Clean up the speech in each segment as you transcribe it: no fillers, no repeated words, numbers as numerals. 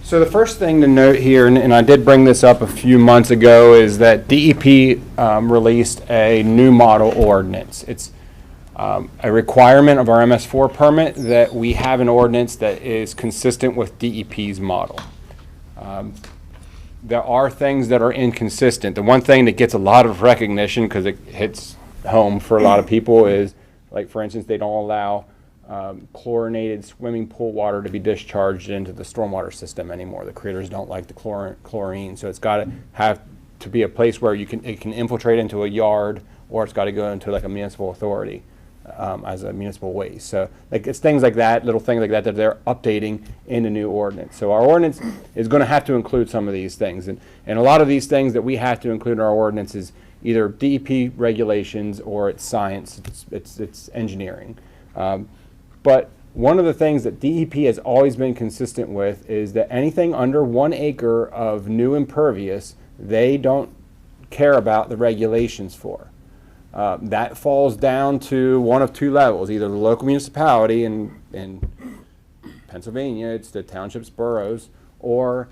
So the first thing to note here, and I did bring this up a few months ago, is that DEP released a new model ordinance. It's a requirement of our MS4 permit that we have an ordinance that is consistent with DEP's model. There are things that are inconsistent. The one thing that gets a lot of recognition because it hits home for a lot of people is, like, for instance, they don't allow chlorinated swimming pool water to be discharged into the stormwater system anymore. The critters don't like the chlorine, so it's got to have to be a place where it can infiltrate into a yard, or it's got to go into like a municipal authority as a municipal waste. So like it's things like that, little things like that that they're updating in the new ordinance. So our ordinance is going to have to include some of these things, and a lot of these things that we have to include in our ordinance is either DEP regulations or it's science, it's engineering. But one of the things that DEP has always been consistent with is that anything under 1 acre of new impervious, they don't care about the regulations for. That falls down to one of two levels, either the local municipality in Pennsylvania, it's the townships, boroughs, or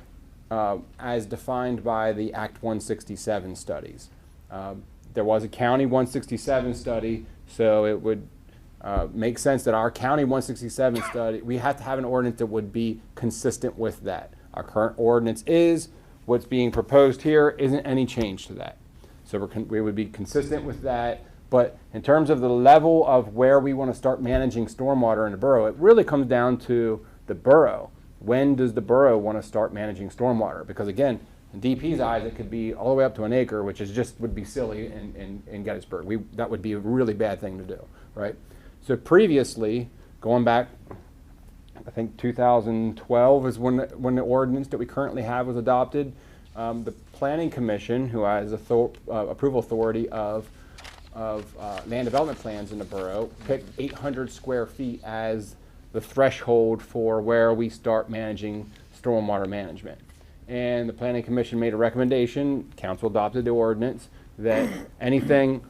as defined by the Act 167 studies. There was a County 167 study, so it would make sense that our County 167 study, we have to have an ordinance that would be consistent with that. Our current ordinance is, what's being proposed here isn't any change to that. So we would be consistent with that, but in terms of the level of where we want to start managing stormwater in the borough, it really comes down to the borough. When does the borough want to start managing stormwater? Because again, in DP's eyes, it could be all the way up to 1 acre, which is just would be silly in Gettysburg. That would be a really bad thing to do, right? So previously, going back, I think 2012 is when the ordinance that we currently have was adopted. The Planning Commission, who has approval authority of land development plans in the borough, picked 800 square feet as the threshold for where we start managing stormwater management. And the Planning Commission made a recommendation, council adopted the ordinance, that anything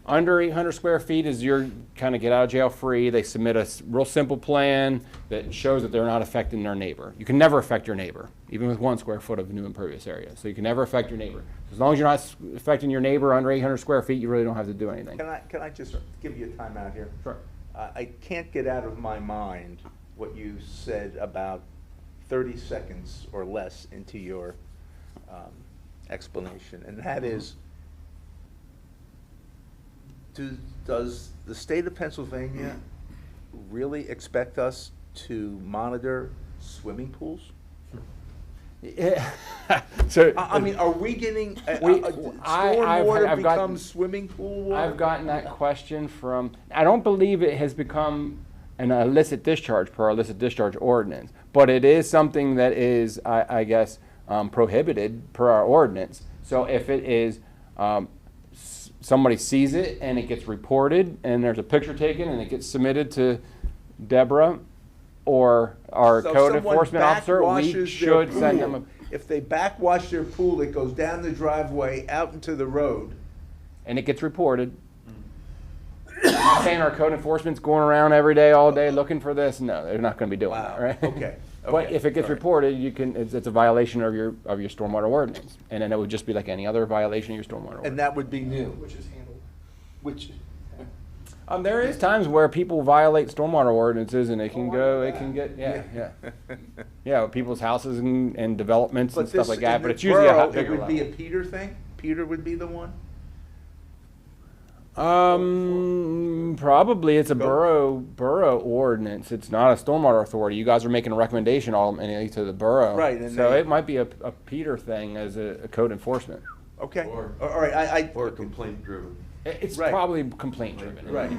under 800 square feet is your kind of get out of jail free. They submit a real simple plan that shows that they're not affecting their neighbor. You can never affect your neighbor, even with 1 square foot of new impervious area. So you can never affect your neighbor. As long as you're not affecting your neighbor under 800 square feet, you really don't have to do anything. Can I just give you a timeout here? Sure. I can't get out of my mind what you said about 30 seconds or less into your explanation, and that is, does the state of Pennsylvania really expect us to monitor swimming pools? Yeah. So I mean, are we getting stormwater becomes swimming pool water? I've gotten that question from. I don't believe it has become an illicit discharge per our illicit discharge ordinance, but it is something that is, I guess, prohibited per our ordinance. So if it is. Somebody sees it and it gets reported and there's a picture taken and it gets submitted to Deborah or our code enforcement officer, we should send them if they backwash their pool, it goes down the driveway out into the road. And it gets reported. I'm not saying our code enforcement's going around every day, all day looking for this. No, they're not going to be doing that, right? Okay. But if it gets reported, you can. It's a violation of your stormwater ordinance, and then it would just be like any other violation of your stormwater ordinance. And that would be new. Which is handled. Which. There is times where people violate stormwater ordinances, and it can get people's houses and developments and stuff like that. But it's usually a bigger It would be a Peter thing. Peter would be the one. Probably it's a borough ordinance. It's not a stormwater authority. You guys are making a recommendation ultimately to the borough, right? And so it might be a Peter thing as a code enforcement. Okay. All right. Or complaint driven. It's probably complaint driven. Right.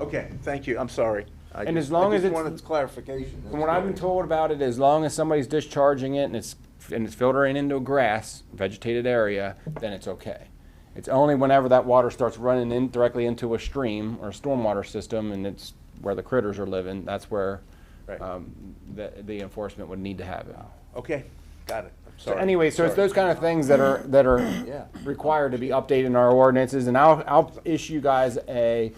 Okay. Thank you. I'm sorry. As long as it's wanted clarification. From what I've been told about it, as long as somebody's discharging it and it's filtering into a grass vegetated area, then it's okay. It's only whenever that water starts running in directly into a stream or a stormwater system and it's where the critters are living, that's where the enforcement would need to have it. Okay, got it. So anyway, it's those kind of things that are required to be updated in our ordinances, and I'll issue guys a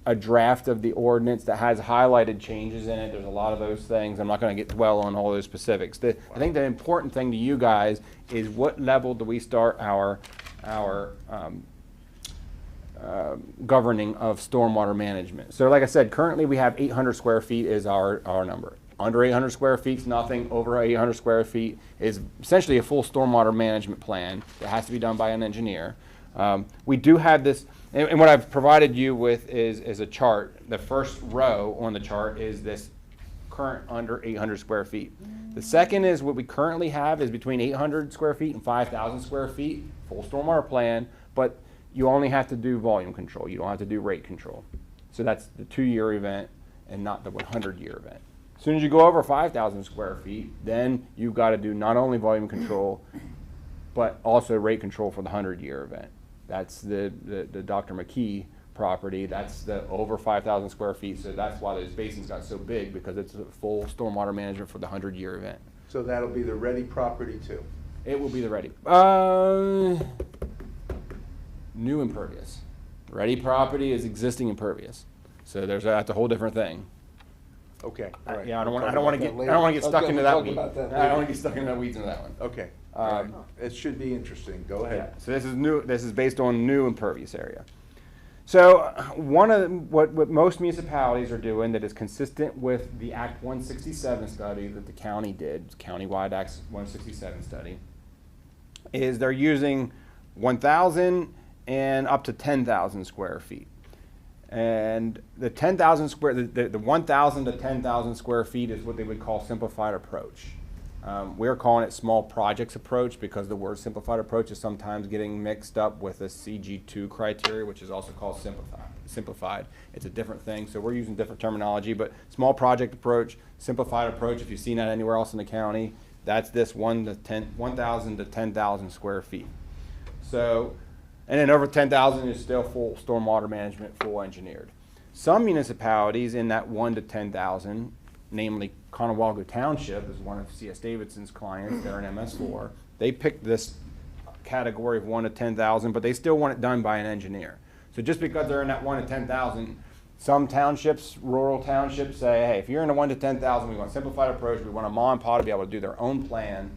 a draft of the ordinance that has highlighted changes in it. There's a lot of those things. I'm not going to dwell on all those specifics. I think the important thing to you guys is what level do we start our governing of stormwater management. So like I said, currently we have 800 square feet is our number. Under 800 square feet is nothing. Over 800 square feet is essentially a full stormwater management plan that has to be done by an engineer. We do have this, and what I've provided you with is a chart. The first row on the chart is this current under 800 square feet. The second is what we currently have is between 800 square feet and 5,000 square feet, full stormwater plan, but you only have to do volume control. You don't have to do rate control. So that's the 2-year event and not the 100-year event. As soon as you go over 5,000 square feet, then you've got to do not only volume control, but also rate control for the 100-year event. That's the Dr. McKee property. That's the over 5,000 square feet. So that's why those basins got so big, because it's a full stormwater management for the 100-year event. So that'll be the ready property too? It will be the ready. New impervious. Ready property is existing impervious. So that's a whole different thing. Okay. All right. Yeah, I don't We'll want to talk about that get later. I don't want to get stuck into that Talk weed. about that I don't want later. to get stuck into that weeds into that one. Okay. All right. It should be interesting. Go Yeah. ahead. So this is new. This is based on new impervious area. So one of what most municipalities are doing that is consistent with the Act 167 study that the county did, countywide Act 167 study, is they're using 1,000 and up to 10,000 square feet. And the 10,000 square, the 1,000 to 10,000 square feet is what they would call simplified approach. We're calling it small projects approach because the word simplified approach is sometimes getting mixed up with a CG2 criteria, which is also called simplified. It's a different thing, so we're using different terminology, but small project approach, simplified approach, if you've seen that anywhere else in the county, that's this 1,000 to 10,000 square feet. So, and then over 10,000 is still full stormwater management, full engineered. Some municipalities in that 1 to 10,000, namely Conewago Township is one of C.S. Davidson's clients, they're an MS4. They picked this category of 1 to 10,000, but they still want it done by an engineer. So just because they're in that 1 to 10,000, some townships, rural townships say, hey, if you're in the 1 to 10,000, we want a simplified approach, we want a mom and pop to be able to do their own plan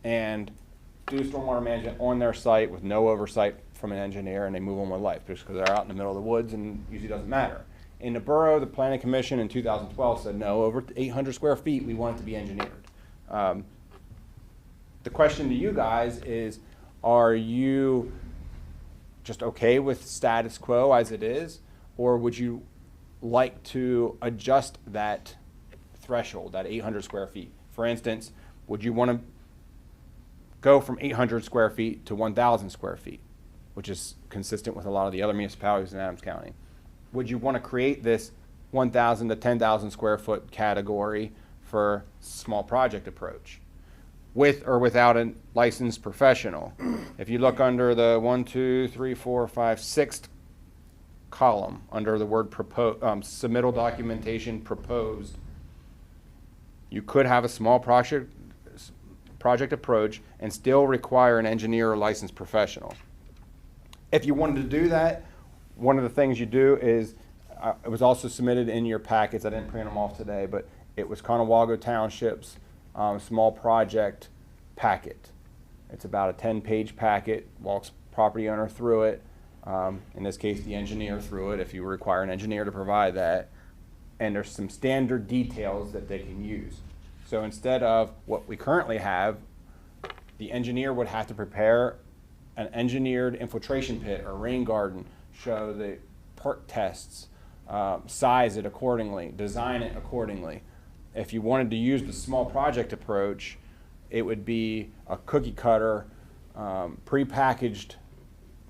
and do stormwater management on their site with no oversight from an engineer, and they move on with life just because they're out in the middle of the woods and usually doesn't matter. In the borough, the planning commission in 2012 said no, over 800 square feet, we want it to be engineered. The question to you guys is, are you just okay with status quo as it is, or would you like to adjust that threshold, that 800 square feet? For instance, would you want to go from 800 square feet to 1,000 square feet, which is consistent with a lot of the other municipalities in Adams County? Would you want to create this 1,000 to 10,000 square foot category for small project approach, with or without a licensed professional? If you look under the 1, 2, 3, 4, 5, 6th column under the word submittal documentation proposed, you could have a small project approach and still require an engineer or licensed professional. If you wanted to do that, one of the things you do is, it was also submitted in your packets, I didn't print them off today, but it was Conewago Township's small project packet. It's about a 10-page packet, walks property owner through it, in this case the engineer through it if you require an engineer to provide that, and there's some standard details that they can use. So instead of what we currently have, the engineer would have to prepare an engineered infiltration pit or rain garden, show the perk tests, size it accordingly, design it accordingly. If you wanted to use the small project approach, it would be a cookie cutter, prepackaged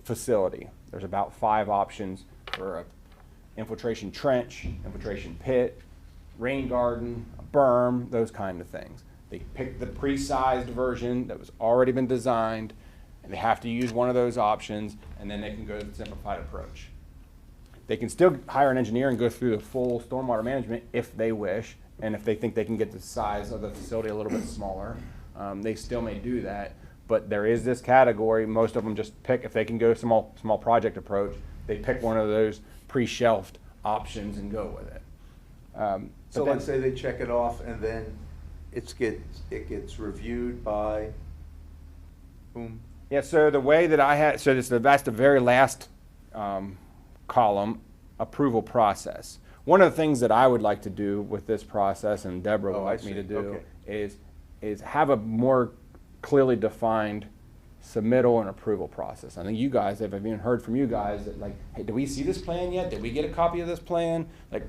facility. There's about 5 options for an infiltration trench, infiltration pit, rain garden, a berm, those kind of things. They pick the pre-sized version that was already been designed, and they have to use one of those options, and then they can go to the simplified approach. They can still hire an engineer and go through the full stormwater management if they wish, and if they think they can get the size of the facility a little bit smaller, they still may do that. But there is this category. Most of them just pick, if they can go small project approach, they pick one of those pre-shelved options and go with it. So but then- let's say they check it off and then it gets reviewed by whom? Yeah, so the way that I had, so that's the very last column, approval process. One of the things that I would like to do with this process, and Deborah would Oh, I like me to see. do, Okay. is have a more clearly defined submittal and approval process. I think you guys, I've even heard from you guys that like, hey, did we see this plan yet? Did we get a copy of this plan? Like,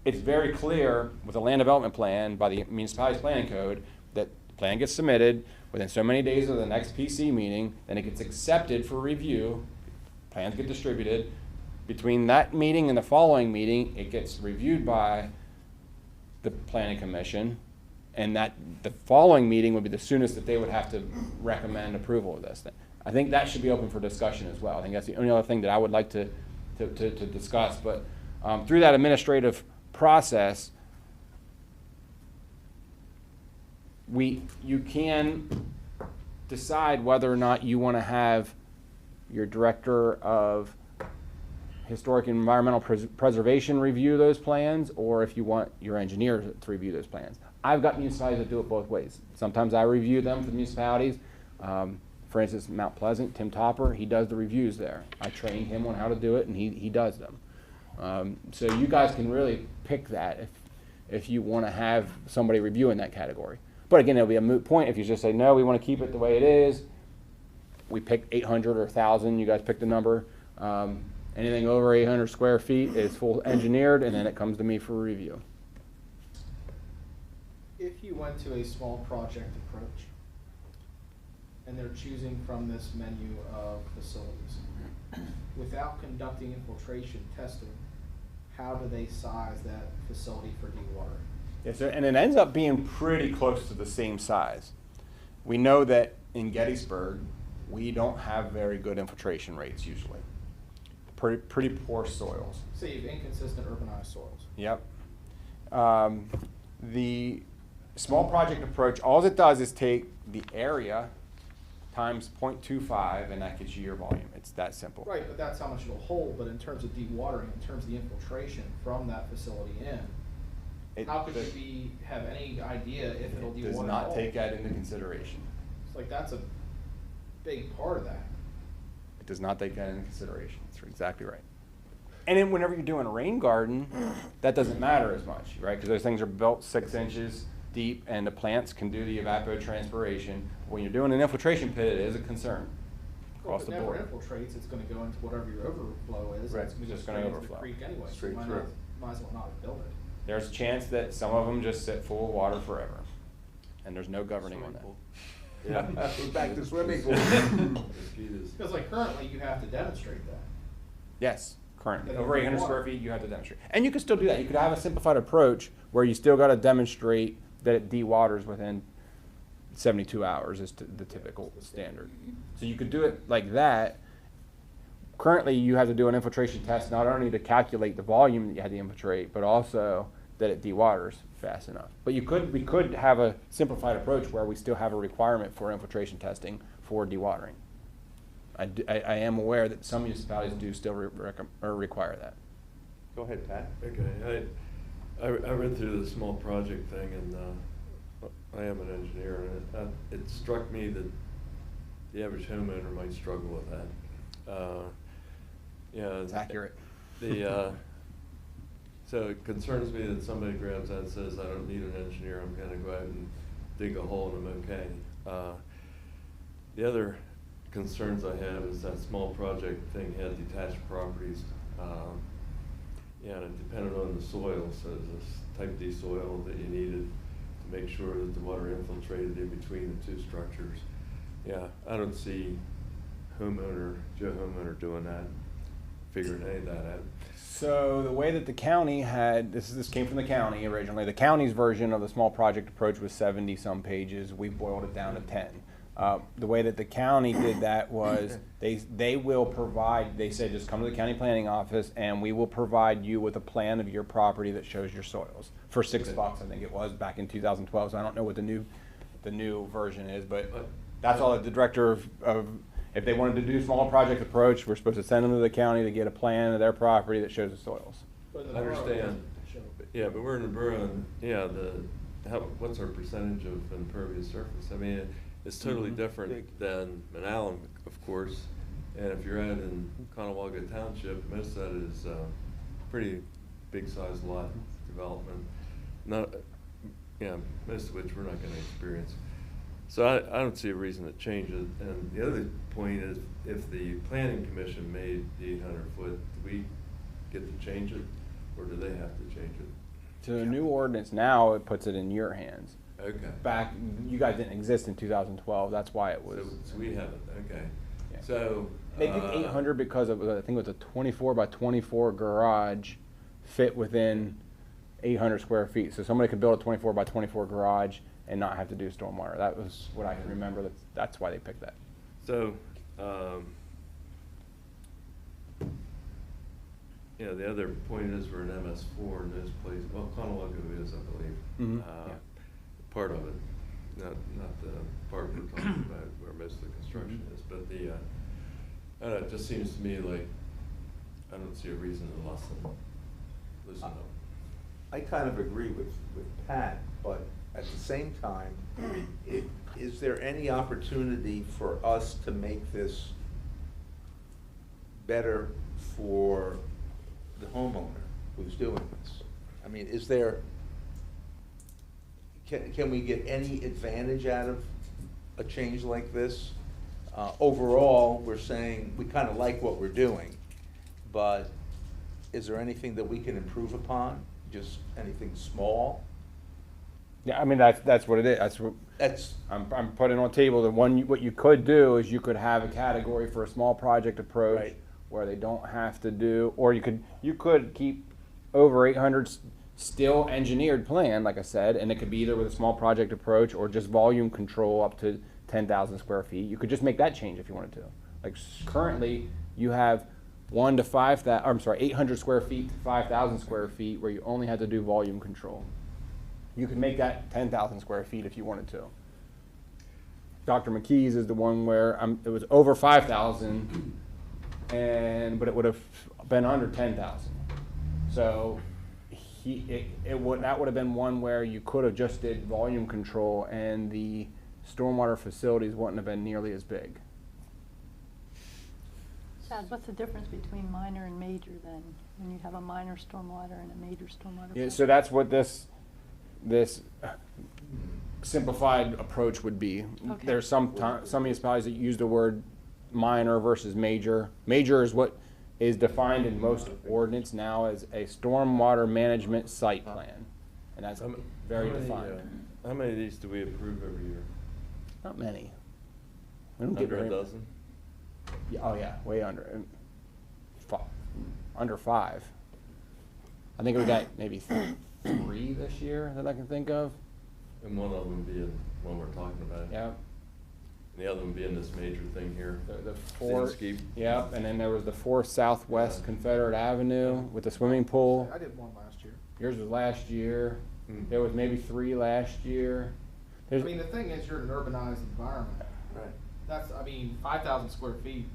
it's very clear with the land development plan by the municipality's planning code that the plan gets submitted within so many days of the next PC meeting, then it gets accepted for review, plans get distributed. Between that meeting and the following meeting, it gets reviewed by the planning commission, and that the following meeting would be the soonest that they would have to recommend approval of this thing. I think that should be open for discussion as well. I think that's the only other thing that I would like to discuss. But through that administrative process, you can decide whether or not you want to have your director of historic and environmental preservation review those plans, or if you want your engineer to review those plans. I've got municipalities that do it both ways. Sometimes I review them for the municipalities. For instance, Mount Pleasant, Tim Topper, he does the reviews there. I trained him on how to do it, and he does them. So you guys can really pick that if you want to have somebody review in that category. But again, it'll be a moot point if you just say, no, we want to keep it the way it is. We pick 800 or 1,000, you guys pick the number. Anything over 800 square feet is full engineered, and then it comes to me for review. If you went to a small project approach and they're choosing from this menu of facilities, without conducting infiltration testing, how do they size that facility for dewatering? Yes, sir, and it ends up being pretty close to the same size. We know that in Gettysburg, we don't have very good infiltration rates usually. Pretty poor soils. So you have inconsistent urbanized soils. Yep. The small project approach, all it does is take the area times 0.25, and that gets you your volume. It's that simple. Right, but that's how much it'll hold. But in terms of dewatering, in terms of the infiltration from that facility in, how could you have any idea if it'll dewater Does at not all? take that into consideration. It's like that's a big part of that. It does not take that into consideration. That's exactly right. And then whenever you're doing a rain garden, that doesn't matter as much, right? Because those things are built 6 inches deep, and the plants can do the evapotranspiration. When you're doing an infiltration pit, it is a concern across the Well, board. if it never infiltrates, it's going to go into whatever your overflow is. Right. It's going to Just go gonna straight into overflow. the creek anyway. So Straight you through. might as well not have built it. There's a chance that some of them just sit full of water forever, and there's no governing on that. Yeah. We're back to swimming pool. Because like currently, you have to demonstrate that. Yes, currently. That Over it 800 water. square feet, you have to demonstrate. And you can still do that. You could have a simplified approach where you still got to demonstrate that it dewaters within 72 hours is the typical standard. So you could do it like that. Currently, you have to do an infiltration test not only to calculate the volume that you had to infiltrate, but also that it dewaters fast enough. But we could have a simplified approach where we still have a requirement for infiltration testing for dewatering. I am aware that some municipalities do still require that. Go ahead, Pat. Okay, I read through the small project thing, and I am an engineer, and it struck me that the average homeowner might struggle with that. Yeah, It's accurate. So it concerns me that somebody grabs that and says, I don't need an engineer, I'm gonna go out and dig a hole and I'm okay. The other concerns I have is that small project thing had detached properties. Yeah, and it depended on the soil, so this type D soil that you needed to make sure that the water infiltrated in between the two structures. Yeah, I don't see Joe Homeowner doing that, figuring any of that out. So the way that the county had, this came from the county originally, the county's version of the small project approach was 70 some pages. We boiled it down to 10. The way that the county did that was they will provide, they said just come to the county planning office and we will provide you with a plan of your property that shows your soils for $6, I think it was, back in 2012. So I don't know what the new version is, but that's all that the director of if they wanted to do small project approach, we're supposed to send them to the county to get a plan of their property that shows the soils. But in the I borough, it understand. doesn't show. Yeah, but we're in the borough, and, yeah, what's our percentage of impervious surface? I mean, it's totally different Big. than Manalapan, of course. And if you're out in Conewago Township, most of that is pretty big-sized lot development. Not, most of which we're not gonna experience. So I don't see a reason to change it. And the other point is, if the planning commission made the 800-foot, do we get to change it, or do they have to change it? To a new ordinance now, it puts it in your hands. Okay. Back, you guys didn't exist in 2012, that's why it was. So we haven't, okay. Yeah. So. They did 800 because it was, I think it was a 24 by 24 garage fit within 800 square feet. So somebody could build a 24 by 24 garage and not have to do stormwater. That was what I can remember. That's why they picked that. So, the other point is we're an MS4 in this place. Well, Conewago is, I believe. Mhm, yeah. Part of it, not the part we're talking about where most of the construction is, but I don't know, it just seems to me like I don't see a reason to loosen up. I kind of agree with Pat, but at the same time, is there any opportunity for us to make this better for the homeowner who's doing this? I mean, is there, can we get any advantage out of a change like this? Overall, we're saying we kind of like what we're doing, but is there anything that we can improve upon? Just anything small? Yeah, I mean, that's what it is. That's, I'm putting on the table, what you could do is you could have a category for a small project approach Right. where they don't have to do, or you could keep over 800 still engineered plan, like I said, and it could be either with a small project approach or just volume control up to 10,000 square feet. You could just make that change if you wanted to. Like currently, you have 800 square feet to 5,000 square feet where you only had to do volume control. You could make that 10,000 square feet if you wanted to. Dr. McKee's is the one where it was over 5,000, but it would have been under 10,000. So that would have been one where you could have just did volume control, and the stormwater facilities wouldn't have been nearly as big. Chad, what's the difference between minor and major then, when you have a minor stormwater and a major stormwater? Yeah, so that's what this simplified approach would be. Okay. There's some municipalities that use the word minor versus major. Major is what is defined in most ordinance now as a stormwater management site plan, and that's very defined. How many of these do we approve every year? Not many. We don't get Under a very- dozen? Yeah, oh yeah, way under. Under 5. I think we got maybe 3 this year that I can think of. And one of them being one we're talking about. Yeah. And the other one being this major thing here. The 4, Zinsky. yep, and then there was the 4 Southwest Confederate Avenue with the swimming pool. I did one last year. Yours was last year. Mm. There was maybe 3 last year. I mean, the thing is, you're in an urbanized environment. right, 5,000 square feet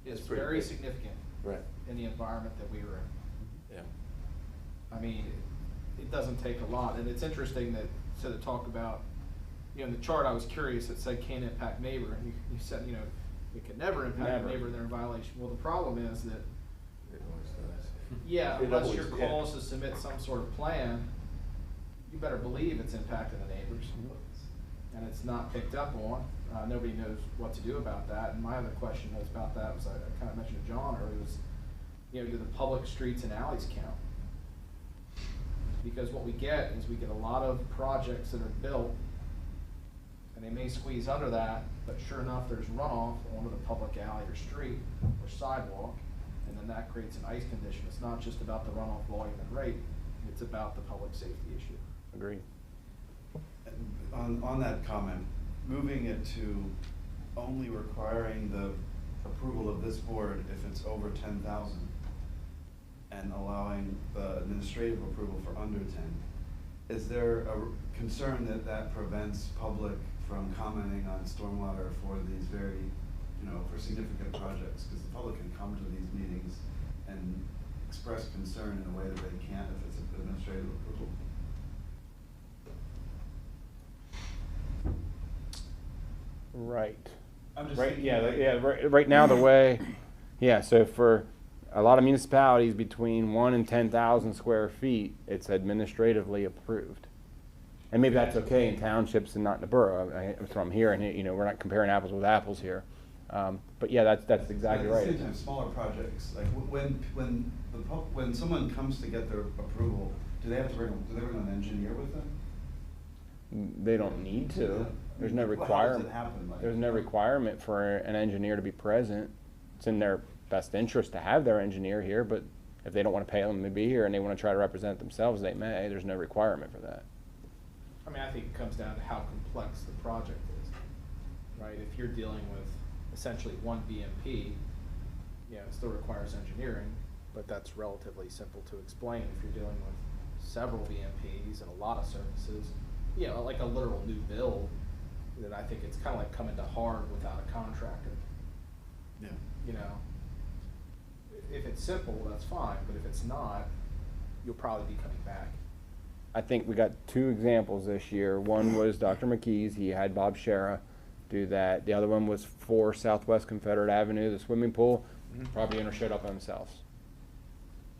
is It's pretty very big. significant right. in the environment that we were in. Yeah. I mean, it doesn't take a lot, and it's interesting that, to talk about, in the chart, I was curious, it said can't impact neighbor, and you said, it could never impact Never. a neighbor, they're in violation. Well, the problem is that, It always does. yeah, It unless always- you're yeah. called to submit some sort of plan, you better believe it's impacting the neighbors. And it's not picked up on, nobody knows what to do about that. And my other question was about that was, I kind of mentioned to John earlier, was, do the public streets and alleys count? Because what we get is we get a lot of projects that are built, and they may squeeze under that, but sure enough, there's runoff onto the public alley or street or sidewalk, and then that creates an ice condition. It's not just about the runoff volume and rate, it's about the public safety issue. Agreed. On that comment, moving it to only requiring the approval of this board if it's over 10,000 and allowing the administrative approval for under 10, is there a concern that that prevents public from commenting on stormwater for these very, for significant projects? Because the public can come to these meetings and express concern in a way that they can't if it's administrative approval? Right. I'm just Right, thinking, yeah, like- yeah, right now the way, yeah, so for a lot of municipalities between 1 and 10,000 square feet, it's administratively approved. And maybe that's okay in townships and not in the borough, that's what I'm hearing, you know, we're not comparing apples with apples here. But yeah, that's exactly But at right. the same time, smaller projects, like when someone comes to get their approval, do they bring an engineer with them? They don't need to. There's no How does it requirement. happen? Like- There's no requirement for an engineer to be present. It's in their best interest to have their engineer here, but if they don't want to pay them to be here and they want to try to represent themselves, they may. There's no requirement for that. I mean, I think it comes down to how complex the project is, right? If you're dealing with essentially one BMP, you know, it still requires engineering, but that's relatively simple to explain. If you're dealing with several BMPs and a lot of services, you know, like a literal new build, then I think it's kind of like coming to hard without a contractor. Yeah. You know, if it's simple, that's fine, but if it's not, you'll probably be coming back. I think we got 2 examples this year. One was Dr. McKee's. He had Bob Shera do that. The other one was 4 Southwest Confederate Avenue, the swimming pool. Property owner showed up themselves.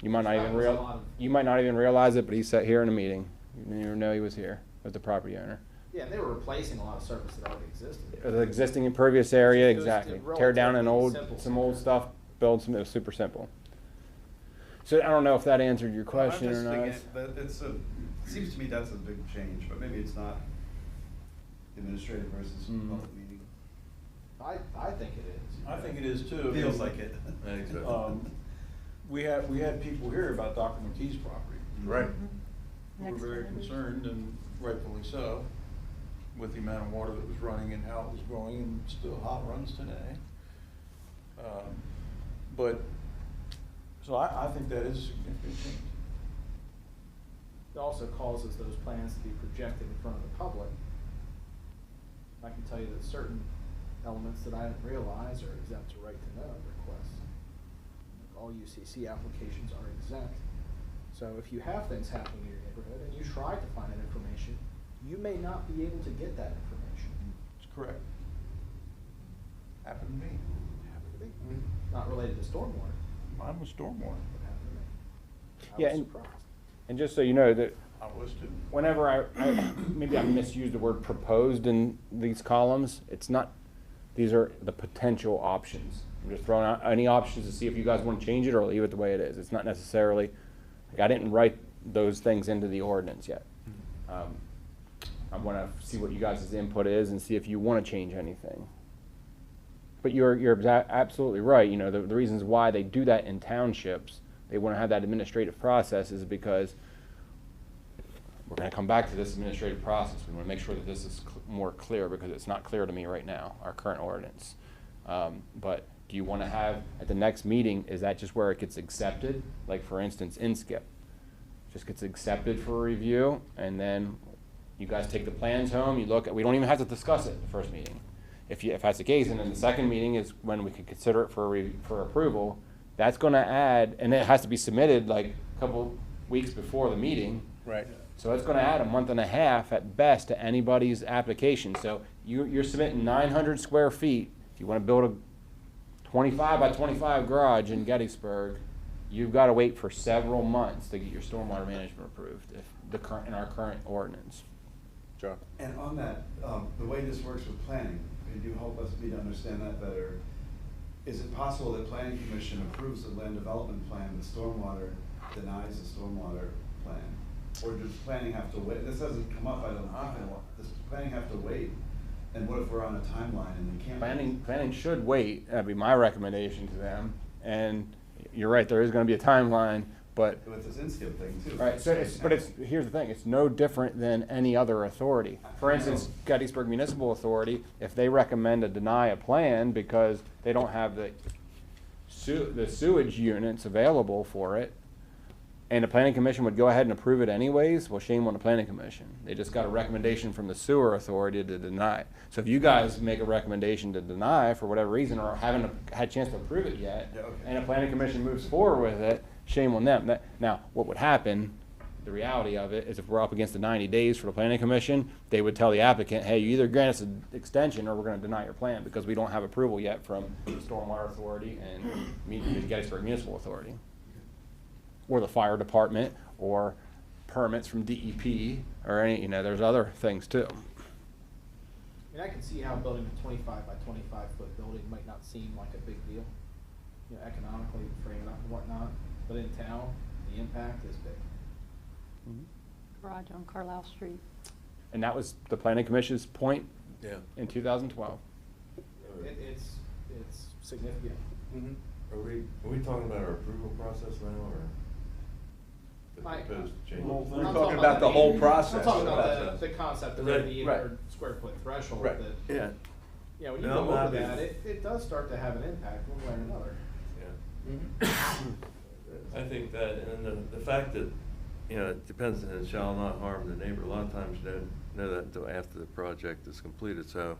You might not That even was a lot of- you might not even realize it, but he sat here in a meeting. You didn't even know he was here with the property owner. Yeah, and they were replacing a lot of service that already existed. The existing impervious area, It was exactly. Tear down an relatively simple some old stuff. stuff, build some, it was super simple. So I don't know if that answered your Well, I'm question or just not. thinking that it seems to me that's a big change, but maybe it's not administrative versus public meeting. I think it is. I think it is too. Feels like it. I think so. We had people here about Dr. McKee's property. Right. Who were Next very to it. concerned, and rightfully so, with the amount of water that was running and how it was going, and still hot runs today. But, so I think that is a significant change. It also causes those plans to be projected in front of the public. I can tell you that certain elements that I didn't realize are exempt to right to know requests. All UCC applications are exempt. So if you have things happening in your neighborhood and you try to find that information, you may not be able to get that information. It's correct. Happened to me. Not related to stormwater, Mine was stormwater. but happened to me. Yeah, I was and- surprised. And just so you know, that I was too. whenever I maybe I misused the word proposed in these columns, it's not, these are the potential options. I'm just throwing out any options to see if you guys want to change it or leave it the way it is. It's not necessarily, like, I didn't write those things into the ordinance yet. I want to see what you guys' input is and see if you want to change anything. But you're absolutely right. You know, the reasons why they do that in townships, they want to have that administrative process, is because we're going to come back to this administrative process. We want to make sure that this is more clear, because it's not clear to me right now, our current ordinance. But do you want to have, at the next meeting, is that just where it gets accepted? Like, for instance, INSCIP just gets accepted for review, and then you guys take the plans home, you look at, we don't even have to discuss it at the first meeting. If that's the case, and then the second meeting is when we can consider it for approval, that's going to add, and it has to be submitted like a couple weeks before the meeting. Right. So it's going to add a month and a half at best to anybody's application. So you're submitting 900 square feet. If you want to build a 25 by 25 garage in Gettysburg, you've got to wait for several months to get your stormwater management approved in our current ordinance. John? And on that, the way this works with planning, could you help me to understand that better? Is it possible that planning commission approves the land development plan, but stormwater denies the stormwater plan? Or does planning have to wait? This doesn't come up, I don't think. Does planning have to wait? And what if we're on a timeline and they can't? Planning should wait. That'd be my recommendation to them. And you're right, there is going to be a timeline, but With this INSCIP thing too. right, so here's the thing, it's no different than any other authority. For instance, Gettysburg Municipal Authority, if they recommend to deny a plan because they don't have the sewage units available for it, and the planning commission would go ahead and approve it anyways, well, shame on the planning commission. They just got a recommendation from the sewer authority to deny. So if you guys make a recommendation to deny for whatever reason, or haven't had a chance to approve it yet, Yeah, okay. and the planning commission moves forward with it, shame on them. Now, what would happen, the reality of it, is if we're up against the 90 days for the planning commission, they would tell the applicant, hey, you either grant us an extension or we're gonna deny your plan because we don't have approval yet from the Stormwater Authority and the Gettysburg Municipal Authority. Or the fire department, or permits from DEP, or any, there's other things too. I mean, I can see how building a 25 by 25 foot building might not seem like a big deal, economically, framing up and whatnot, but in town, the impact is big. Garage on Carlisle Street. And that was the planning commission's point Yeah. in 2012. It's significant. Mhm. Are we talking about our approval process now, or the Mike, proposed change? Well, I'm We're talking about the whole process. I'm talking about Process. the concept of Right, the right. 800 square foot threshold Right. that, Yeah, when you No, go I'm over happy. that, it does start to have an impact one way or another. yeah. Mhm. I think that, and the fact that, it depends, and it shall not harm the neighbor, a lot of times you don't know that until after the project is completed, so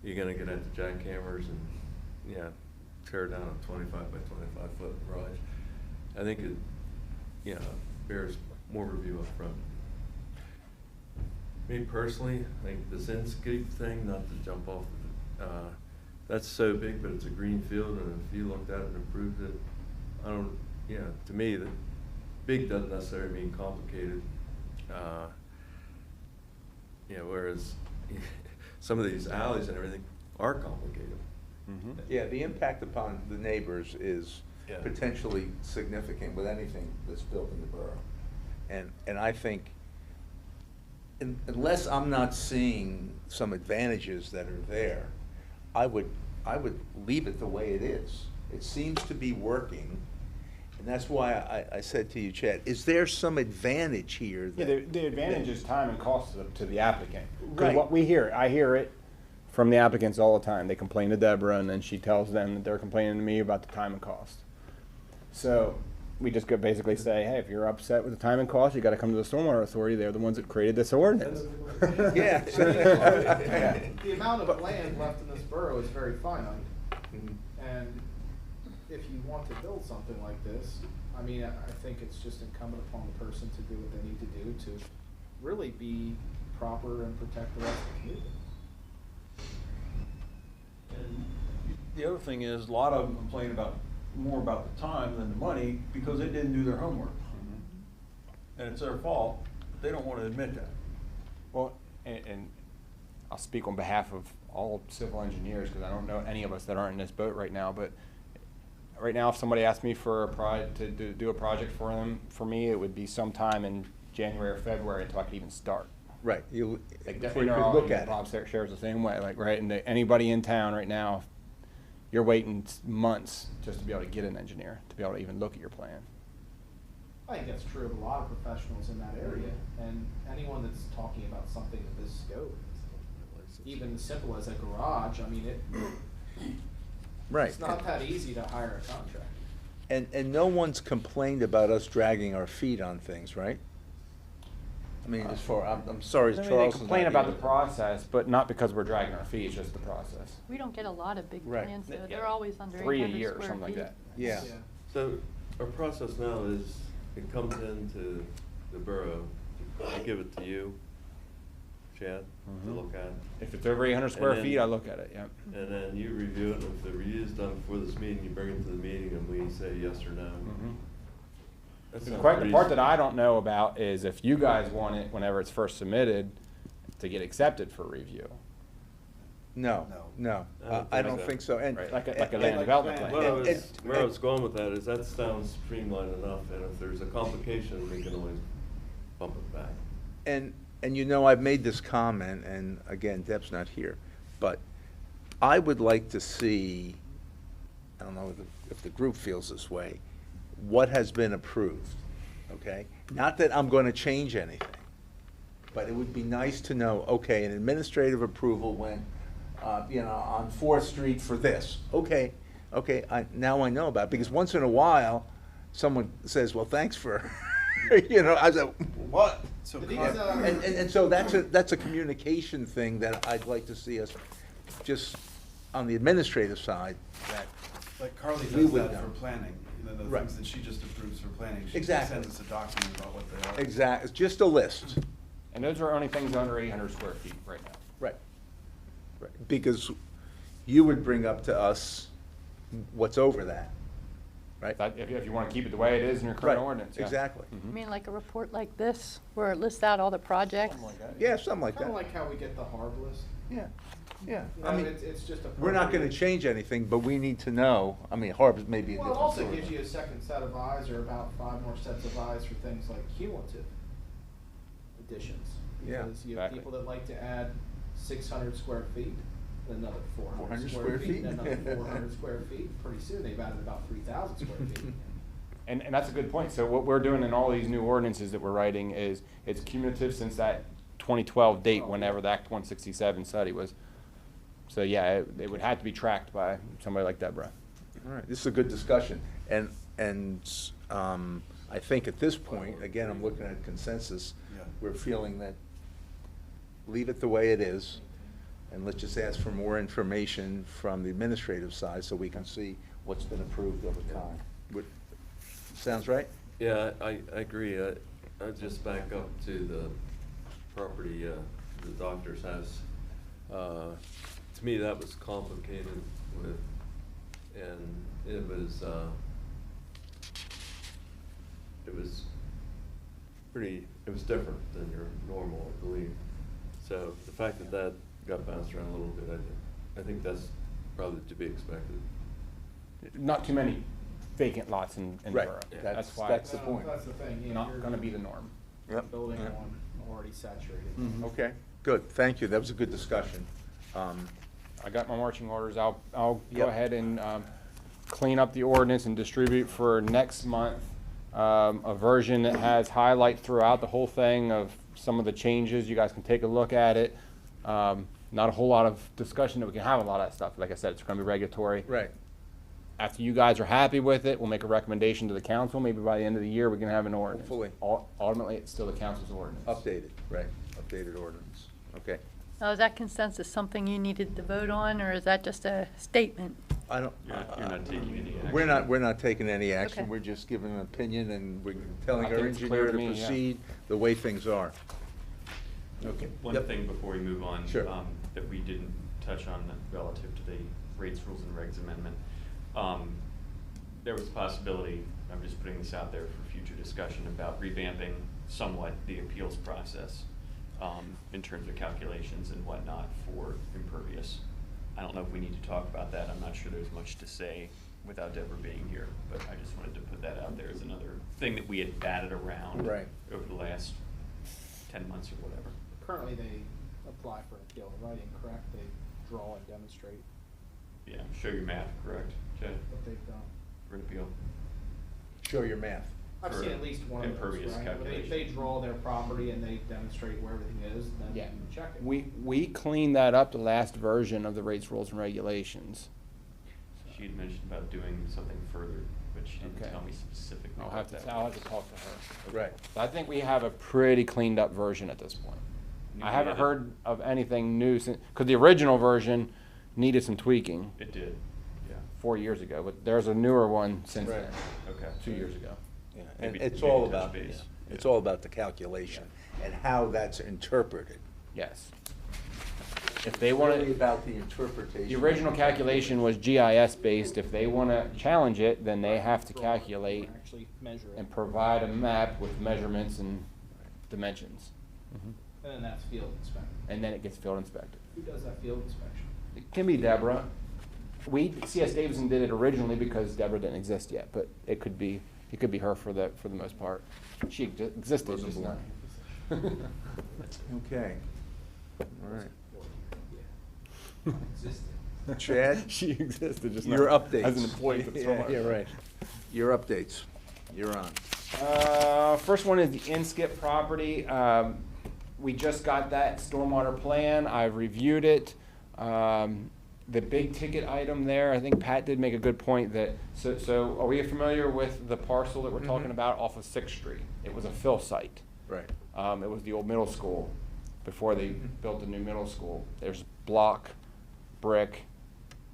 you're gonna get at the jackhammers and, tear down a 25 by 25 foot garage. I think it, bears more review up front. Me personally, like this Inscape thing, not to jump off, that's so big, but it's a green field, and if you looked at it and approved it, to me, the big doesn't necessarily mean complicated. Whereas some of these alleys and everything are complicated. Yeah, the impact upon the neighbors is Yeah. potentially significant with anything that's built in the borough. And I think, unless I'm not seeing some advantages that are there, I would leave it the way it is. It seems to be working, and that's why I said to you, Chad, is there some advantage here? Yeah, that- the advantage is time and cost to the applicant. 'Cause Right. what we hear, I hear it from the applicants all the time. They complain to Deborah, and then she tells them that they're complaining to me about the time and cost. So we just could basically say, hey, if you're upset with the time and cost, you gotta come to the Stormwater Authority. They're the ones that created this ordinance. Yeah. The amount of land left in this borough is very finite, Mhm. and if you want to build something like this, I mean, I think it's just incumbent upon the person to do what they need to do to really be proper and protect the rest of the community. And the other thing is, a lot of them complain more about the time than the money because they didn't do their homework. And it's their fault, but they don't want to admit that. Well, and I'll speak on behalf of all civil engineers, because I don't know any of us that aren't in this boat right now, but right now, if somebody asked me for to do a project for me, it would be sometime in January or February until I could even start. Right, Like, before you they're could all- look at Bob it. shares the same way, like, right, and anybody in town right now, you're waiting months just to be able to get an engineer, to be able to even look at your plan. I think that's true of a lot of professionals in that area, and anyone that's talking about something of this scope, even as simple as a garage, I mean, Right. it's not that easy to hire a contractor. And no one's complained about us dragging our feet on things, right? I mean, I'm sorry, I mean, Charles. they complain about the process, but not because we're dragging our feet, it's just the process. We don't get a lot of big Right. plans, though. Yeah. They're always under 3 a 800 year or square something like feet. that. Yeah. So our process now is, it comes into the borough, I give it to you, Chad, to Mhm. look at. If it's over 800 square And then- feet, I look at it, yeah. And then you review it, and if the review is done before this meeting, you bring it to the meeting and we say yes or no. Mhm. That The sounds part pretty that I don't know about is if you guys want it, whenever it's first submitted, to get accepted for review. No, No. I don't think so. And Right, like a and- land development plan. Where I was going with that is that sounds streamlined enough, and if there's a complication, we can always bump it back. And I've made this comment, and again, Deb's not here, but I would like to see, I don't know if the group feels this way, what has been approved, okay? Not that I'm going to change anything, but it would be nice to know, okay, an administrative approval went, on 4th Street for this. Okay, now I know about it, because once in a while, someone says, well, thanks for, I said, what? So These, Carl- And so that's a communication thing that I'd like to see us, just on the administrative side, that, Like Carly We does would that know. for planning. than the Right. things that she just approves for planning. She just Exactly. sends us a document about what they are. Exactly, just a list. And those are only things under 800 square feet right now. Right. Right, because you would bring up to us what's over that, right? If you want to keep it the way it is in your Right, current ordinance, yeah. exactly. I mean, like a report like this, where it lists out all the projects? Something like that. Yeah, something like Kind that. of like how we get the HARB list. Yeah, yeah. You I know, mean, it's just a. we're not gonna appropriate- change anything, but we need to know, I mean, Harb's maybe a Well, different it also story. gives you a second set of eyes, or about 5 more sets of eyes for things like cumulative additions. Yeah, Because you have exactly. people that like to add 600 square feet, another 400 400 square square feet, feet. and another 400 square feet. Pretty soon, they've added about 3,000 square feet. And that's a good point. So what we're doing in all these new ordinances that we're writing is, it's cumulative since that 2012 date, whenever the Act 167 study was. So yeah, it would have to be tracked by somebody like Deborah. All right, this is a good discussion, and, I think at this point, again, I'm looking at consensus, Yeah. we're feeling that leave it the way it is, and let's just ask for more information from the administrative side so we can see what's been approved over time. Sounds right? Yeah, I agree. I just back up to the property, the doctor's house. To me, that was complicated with, and it was it was different than your normal, I believe. So the fact that that got bounced around a little bit, I think that's probably to be expected. Not too many vacant lots in Right. Borough. Yeah. That's why That's it's the point. That's the thing, you know, not gonna be the norm. Yep. building Yep. on already saturated. Okay, good, thank you, that was a good discussion. I got my marching orders. I'll go Yep. ahead and clean up the ordinance and distribute for next month a version that has highlight throughout the whole thing of some of the changes. You guys can take a look at it. Not a whole lot of discussion that we can have a lot of that stuff. Like I said, it's going to be regulatory. Right. After you guys are happy with it, we'll make a recommendation to the council. Maybe by the end of the year, we can have an ordinance. Hopefully. Ultimately, it's still the council's ordinance. Updated, right, updated ordinance, okay. Now, is that consensus something you needed to vote on, or is that just a statement? I don't. You're not taking any action. We're not taking any action, Okay. we're just giving an opinion and we're telling I our think it's clear engineer to to me, yeah. proceed the way things are. Okay. One Yep. thing before we move on. Sure. That we didn't touch on relative to the rates, rules, and regs amendment. There was a possibility, I'm just putting this out there for future discussion, about revamping somewhat the appeals process in terms of calculations and whatnot for impervious. I don't know if we need to talk about that. I'm not sure there's much to say without Deborah being here, but I just wanted to put that out there as another thing that we had batted around Right. over the last 10 months or whatever. Currently, they apply for appeal in writing, correct? They draw and demonstrate Yeah, show your map, correct, Chad, what they've done. for an appeal? Show your math. I've For seen at least one of those, impervious right? Where They calculation. draw their property and they demonstrate where everything is, and then Yeah. you check it. We cleaned that up the last version of the rates, rules, and regulations. She had mentioned about doing something further, but she didn't Okay. tell me specifically I'll what have that to was. talk to her. Right. But I think we have a pretty cleaned up version at this point. I haven't heard of anything new since, because the original version needed some tweaking It did, yeah, 4 years ago, but there's a newer one since Right. then, okay. 2 years ago. Yeah, and Maybe- it's maybe all touch about, base. it's Yeah. all about the calculation and how that's interpreted. Yes. If they want Really to, about the interpretation. the original calculation was GIS based. If they want to challenge it, then they have to calculate Actually measure it. and provide a map with measurements and dimensions. And then that's field inspection. And then it gets field inspected. Who does that field inspection? It can be Deborah. C.S. Davidson did it originally because Deborah didn't exist yet, but it could be her for the most part. She existed, Wasn't just born. not. Okay, all right. Existing. Chad? She existed, just Your not updates. as an employee for the Yeah, store. yeah, right. Your updates, you're on. First one is the Inskip property. We just got that stormwater plan. I've reviewed it. The big ticket item there, I think Pat did make a good point that, so are we familiar with the parcel that we're talking about off of 6th Street? It was a fill site. Right. It was the old middle school before they built the new middle school. There's block, brick,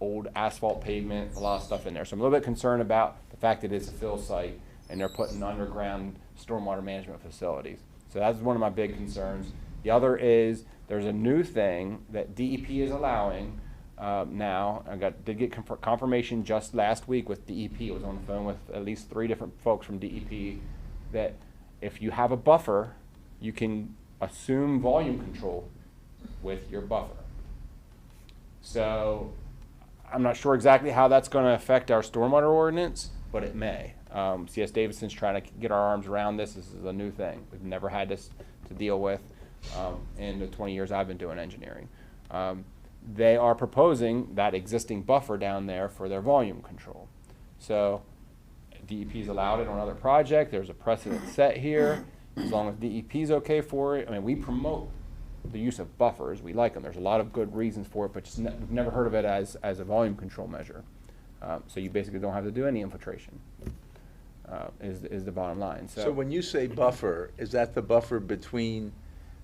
old asphalt pavement, a lot of stuff in there. So I'm a little bit concerned about the fact that it's a fill site and they're putting underground stormwater management facilities. So that's one of my big concerns. The other is there's a new thing that DEP is allowing now. Did get confirmation just last week with DEP. I was on the phone with at least 3 different folks from DEP that if you have a buffer, you can assume volume control with your buffer. So I'm not sure exactly how that's going to affect our stormwater ordinance, but it may. CS Davidson's trying to get our arms around this. This is a new thing. We've never had this to deal with in the 20 years I've been doing engineering. They are proposing that existing buffer down there for their volume control. So DEP's allowed it on other projects. There's a precedent set here. As long as DEP's okay for it. I mean, we promote the use of buffers. We like them. There's a lot of good reasons for it, but just we've never heard of it as a volume control measure. So you basically don't have to do any infiltration, is the bottom line. So when you say buffer, is that the buffer between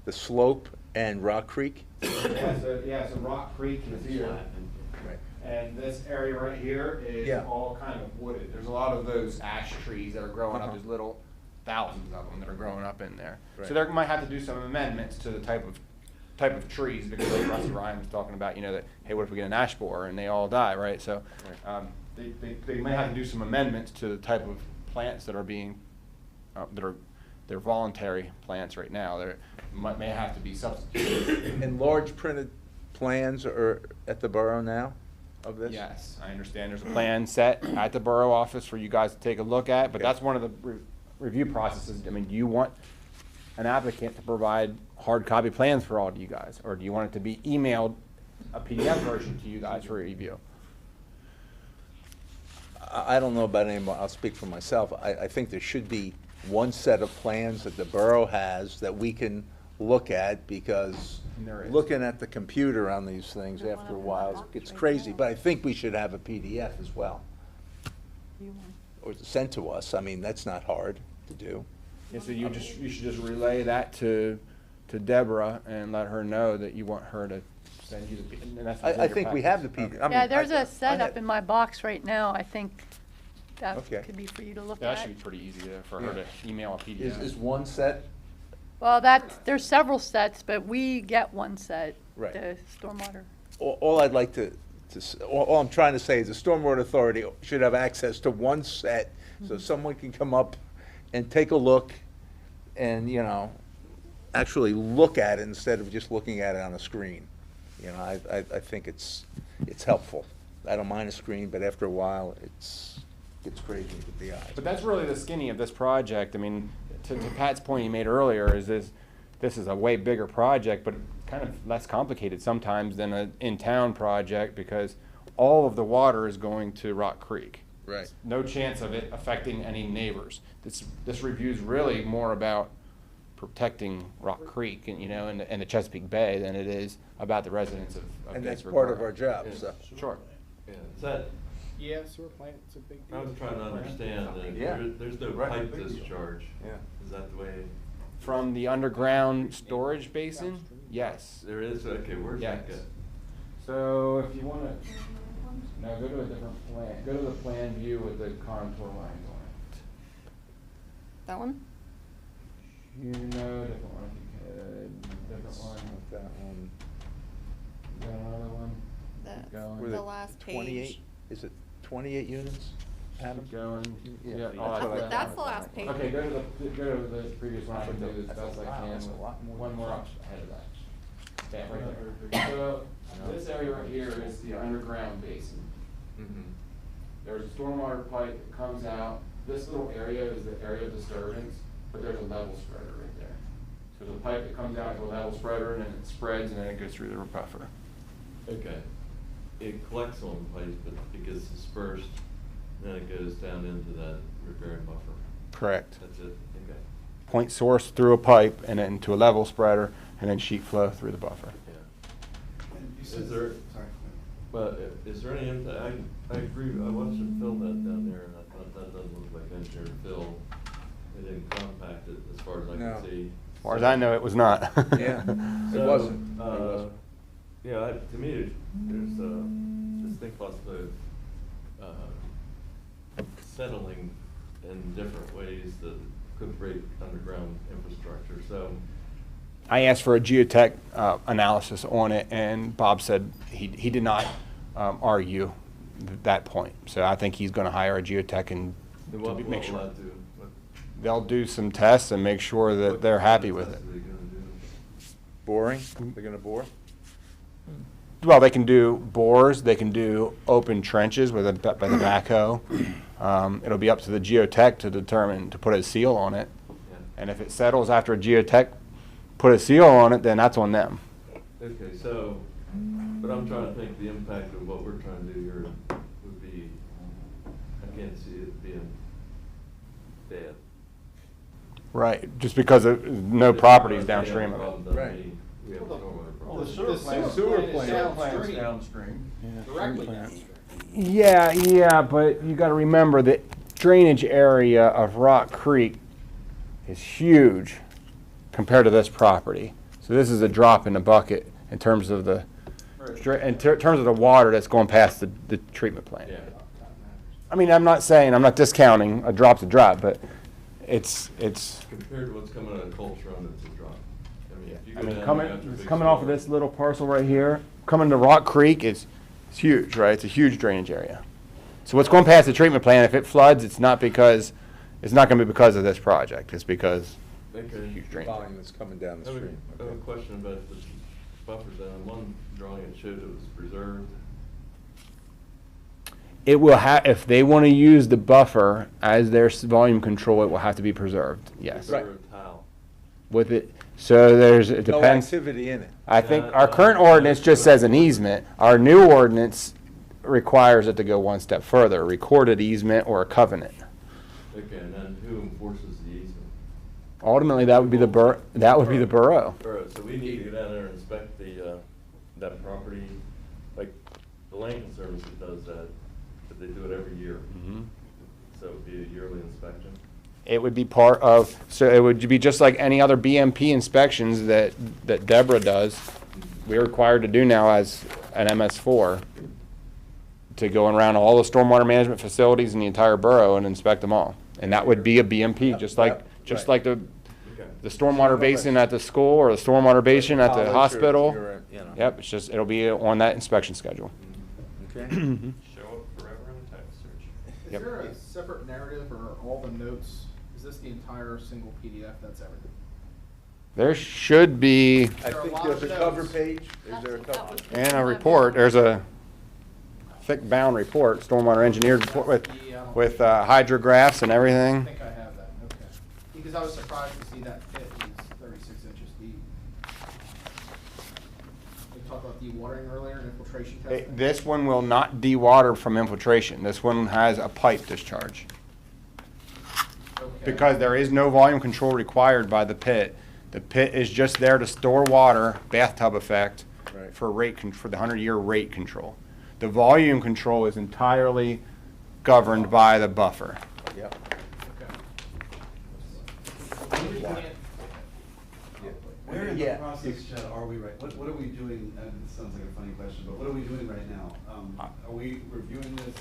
the slope and Rock Creek? So Rock Creek is here. Right. And this area right here is all kind of wooded. There's a lot of those ash trees that are growing up. There's little thousands of them that are growing up in there. Right. So they might have to do some amendments to the type of trees, because like Rusty Ryan was talking about, that, hey, what if we get an ash borer and they all die, right? So they may have to do some amendments to the type of plants that are being, they're voluntary plants right now. They may have to be substituted. And large printed plans are at the borough now of this? Yes, I understand there's a plan set at the borough office for you guys to take a look at, but that's one of the review processes. I mean, do you want an applicant to provide hard copy plans for all of you guys, or do you want it to be emailed a PDF version to you guys for review? I don't know about anyone, I'll speak for myself. I think there should be one set of plans that the borough has that we can look at, because There is. looking at the computer on these things There's one after a up in my while, box it's right crazy. now. But I think we should have a PDF as well, You want- or sent to us. I mean, that's not hard to do. Yeah, so you should just relay that to Deborah and let her know that you want her to send you the, and that's what's in I your think we package. have the PDF. Okay. I mean, Yeah, there's I a setup have- in my box right now. I think that Okay. could be for you to look That at. should be pretty easy for her Yeah. to email a PDF. Is one set? Well, there's several sets, but we get one set, Right. the stormwater. All I'd like all I'm trying to say is the Stormwater Authority should have access to one set, so someone can come up and take a look and, actually look at it instead of just looking at it on a screen. I think it's helpful. I don't mind a screen, but after a while, it's crazy with the eyes. But that's really the skinny of this project. I mean, to Pat's point he made earlier, is this is a way bigger project, but kind of less complicated sometimes than an in-town project, because all of the water is going to Rock Creek. Right. No chance of it affecting any neighbors. This review is really more about protecting Rock Creek and the Chesapeake Bay than it is about the residents of And that's Gettysburg part of Borough. our job, Yeah. so. Sure. Yeah, is that, Yeah, sewer plant, it's a big deal. I was trying to understand that Yeah. there's no Right. pipe discharge. Yeah. Is that the way? From the underground storage basin, Downstream. yes. There is, okay, where's that Yes. go? So if you want to, now go to a different plan, go to the plan view with the contour lines on That one? it. Different one if you could, different one. That one. Got another one? That's going. Were the the last 28 page. Is it 28 units, Adam? Keep going. Yeah. Yeah, That's all what that I- That's the last page. Okay, go to the previous one. I can do this That's best a I lot. can. That's a lot more One than more that. up ahead of that. Yeah, right there. So this area right here is the underground basin. Mhm. There's a stormwater pipe that comes out. This little area is the area of disturbance, but there's a level spreader right there. So there's a pipe that comes out to a level spreader, and then it spreads, and then it goes through the buffer. Okay. It collects on place, but it gets dispersed, then it goes down into that riparian buffer. Correct. That's it, okay. Point source through a pipe, and then to a level spreader, and then sheet flow through the buffer. Yeah. And you Is said, there- sorry. But is there any impact, I agree, I watched them fill that down there, and I thought that doesn't look like engineered fill. They didn't compact it as far as I No. can see. As far as I know, it was not. Yeah. It So, wasn't. It wasn't. Yeah, to me, there's a distinct possibility of settling in different ways that could break underground infrastructure, so. I asked for a geotech analysis on it, and Bob said he did not argue that point. So I think he's going to hire a geotech and Then to what make will sure. that do? What- They'll do some tests and make sure that what they're kind of happy with it. tests are they gonna do? Boring? They're gonna bore? Well, they can do bores, they can do open trenches with a by the backhoe. It'll be up to the geotech to determine, to put a seal on it. Yeah. And if it settles after a geotech put a seal on it, then that's on them. Okay, so, but I'm trying to think the impact of what we're trying to do here would be, I can't see it being bad. Right, just because of no properties downstream of it. Right. We have a stormwater Well, the problem. sewer The plant, sewer plant's plant is downstream. Directly downstream. Yeah, but you gotta remember that drainage area of Rock Creek is huge compared to this property. So this is a drop in the bucket in terms of the, terms of the water that's going past the treatment plant. Yeah. I mean, I'm not discounting, a drop's a drop, but it's, Compared to what's coming out of Cold Run, it's a drop. I mean, if you I go mean, down coming, there after a it's big coming off of storm- this little parcel right here, coming to Rock Creek, it's huge, right? It's a huge drainage area. So what's going past the treatment plant, if it floods, it's not gonna be because of this project, it's because Okay. huge drainage. Volume that's coming down the I have stream. I have a question about the buffer zone. One drawing it showed it was preserved. It will if they wanna use the buffer as their volume control, it will have to be preserved, yes. Preserved how? With it, so it No depends. activity in it. I think our current ordinance just says an easement. Our new ordinance requires it to go one step further, a recorded easement or a covenant. Okay, and then who enforces the easement? Ultimately, that would be the borough. Borough, so we need to go down there and inspect that property, like the Land Conservancy does that, but they do it every year. So it would be a yearly inspection? It would be part of, so it would be just like any other BMP inspections that Deborah does. We're required to do now as an MS4 to go around all the stormwater management facilities in the entire borough and inspect them all. And that would be a BMP, just like Right. the Okay. stormwater basin at the school or the stormwater basin at College the or hospital. you're, you know. Yep, it's just, it'll be on that inspection schedule. Okay. Show up forever in a text search. Is Yep. there a separate narrative or all the notes? Is this the entire single PDF? That's everything? There should be, I There are a think lot there's of a cover notes. page. Is there a That cover? was- and a report, there's a thick bound report, stormwater engineered report with hydrographs and I everything. think I have that, okay. Because I was surprised to see that pit is 36 inches deep. We talked about dewatering earlier and infiltration testing. This one will not dewater from infiltration. This one has a pipe discharge. Okay. Because there is no volume control required by the pit. The pit is just there to store water, bathtub effect, Right. for for the 100-year rate control. The volume control is entirely governed by the buffer. Yep. Okay. We can't- Where in the Yeah. process, Chad, are we right, what are we doing, and this sounds like a funny question, but what are we doing right now? Are we reviewing this?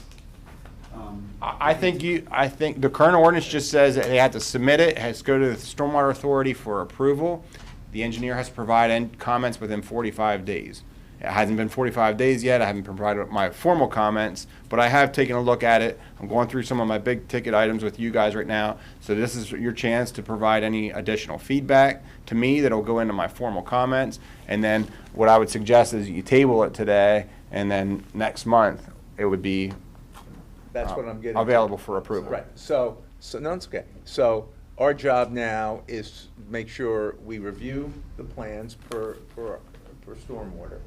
I think the current ordinance just says that they have to submit it, has to go to the Stormwater Authority for approval. The engineer has to provide comments within 45 days. It hasn't been 45 days yet, I haven't provided my formal comments, but I have taken a look at it. I'm going through some of my big ticket items with you guys right now, so this is your chance to provide any additional feedback to me that'll go into my formal comments. And then what I would suggest is you table it today, and then next month, it would be That's what I'm getting. at. available for approval. Right, so, no, it's okay. So our job now is make sure we review the plans for stormwater.